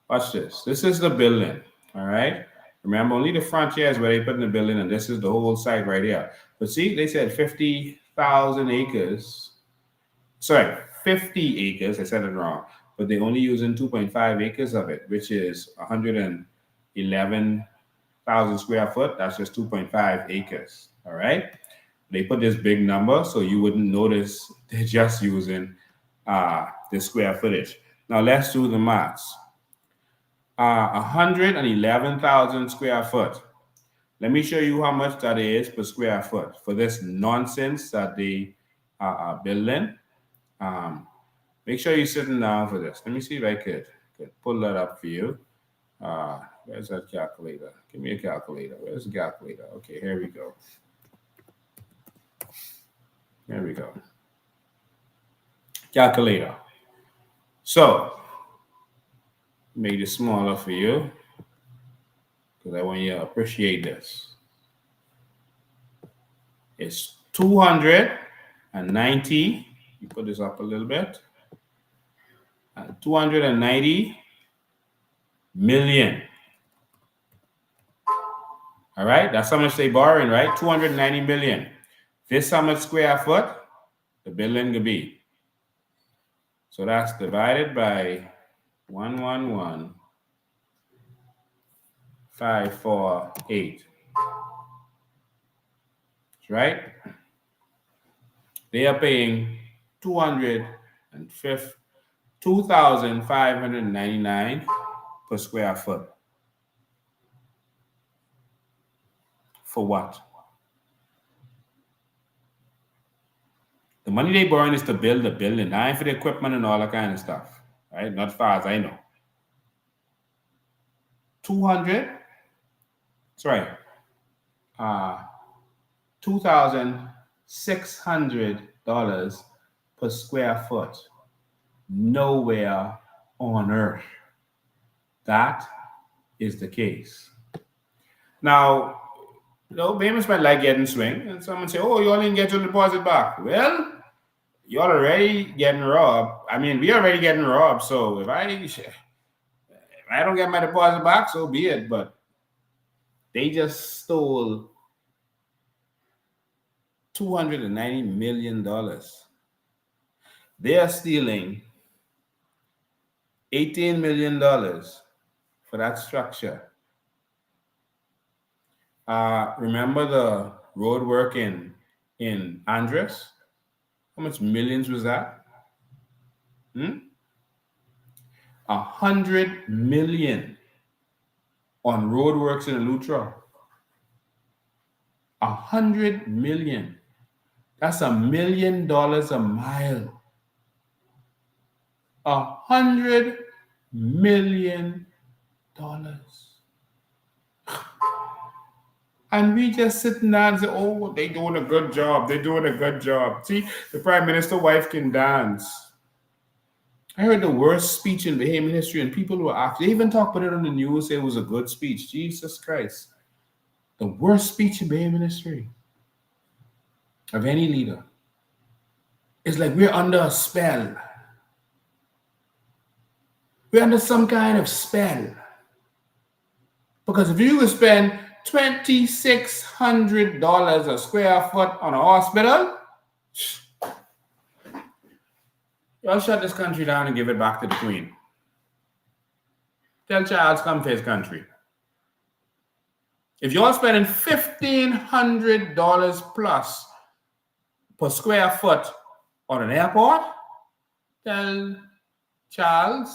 Watch this. This is the building. All right. Remember, only the front here is where they put in the building, and this is the whole site right here. But see, they said 50,000 acres. Sorry, 50 acres. I said it wrong. But they're only using 2.5 acres of it, which is 111,000 square foot. That's just 2.5 acres. All right. They put this big number so you wouldn't notice they're just using the square footage. Now let's do the maths. 111,000 square foot. Let me show you how much that is per square foot for this nonsense that they are building. Make sure you're sitting down for this. Let me see if I could pull that up for you. Where's that calculator? Give me a calculator. Where's the calculator? Okay, here we go. There we go. Calculator. So, make it smaller for you because I want you to appreciate this. It's 290. You put this up a little bit. 290 million. All right, that's how much they borrowing, right? 290 million. This how much square foot the building could be. So that's divided by 111,548. That's right. They are paying $2,599 per square foot. For what? The money they borrowing is to build the building. Not for the equipment and all that kind of stuff. Right? Not as far as I know. $2,600 per square foot. Nowhere on earth. That is the case. Now, payments might like getting swing, and someone say, "Oh, you only get your deposit back." Well, you're already getting robbed. I mean, we already getting robbed. So if I don't get my deposit back, so be it. But they just stole $290 million. They are stealing $18 million for that structure. Remember the road work in Andres? How much millions was that? 100 million on roadworks in Elutra. 100 million. That's $1 million a mile. $100 million. And we just sitting there and say, oh, they doing a good job. They're doing a good job. See, the Prime Minister's wife can dance. I heard the worst speech in Bahamian history, and people were actually, they even talked about it on the news, say it was a good speech. Jesus Christ. The worst speech in Bahamian history of any leader. It's like we're under a spell. We're under some kind of spell. Because if you would spend $2,600 a square foot on a hospital, y'all shut this country down and give it back to the Queen. Tell Charles come to his country. If you're spending $1,500 plus per square foot on an airport, tell Charles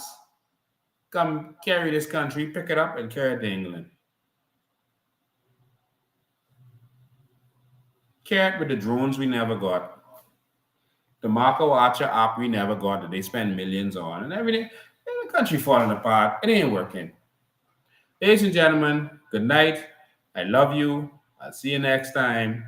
come carry this country, pick it up and carry it to England. Carry it with the drones we never got. The Marco Archer app we never got that they spend millions on and everything. The country falling apart. It ain't working. Ladies and gentlemen, good night. I love you. I'll see you next time.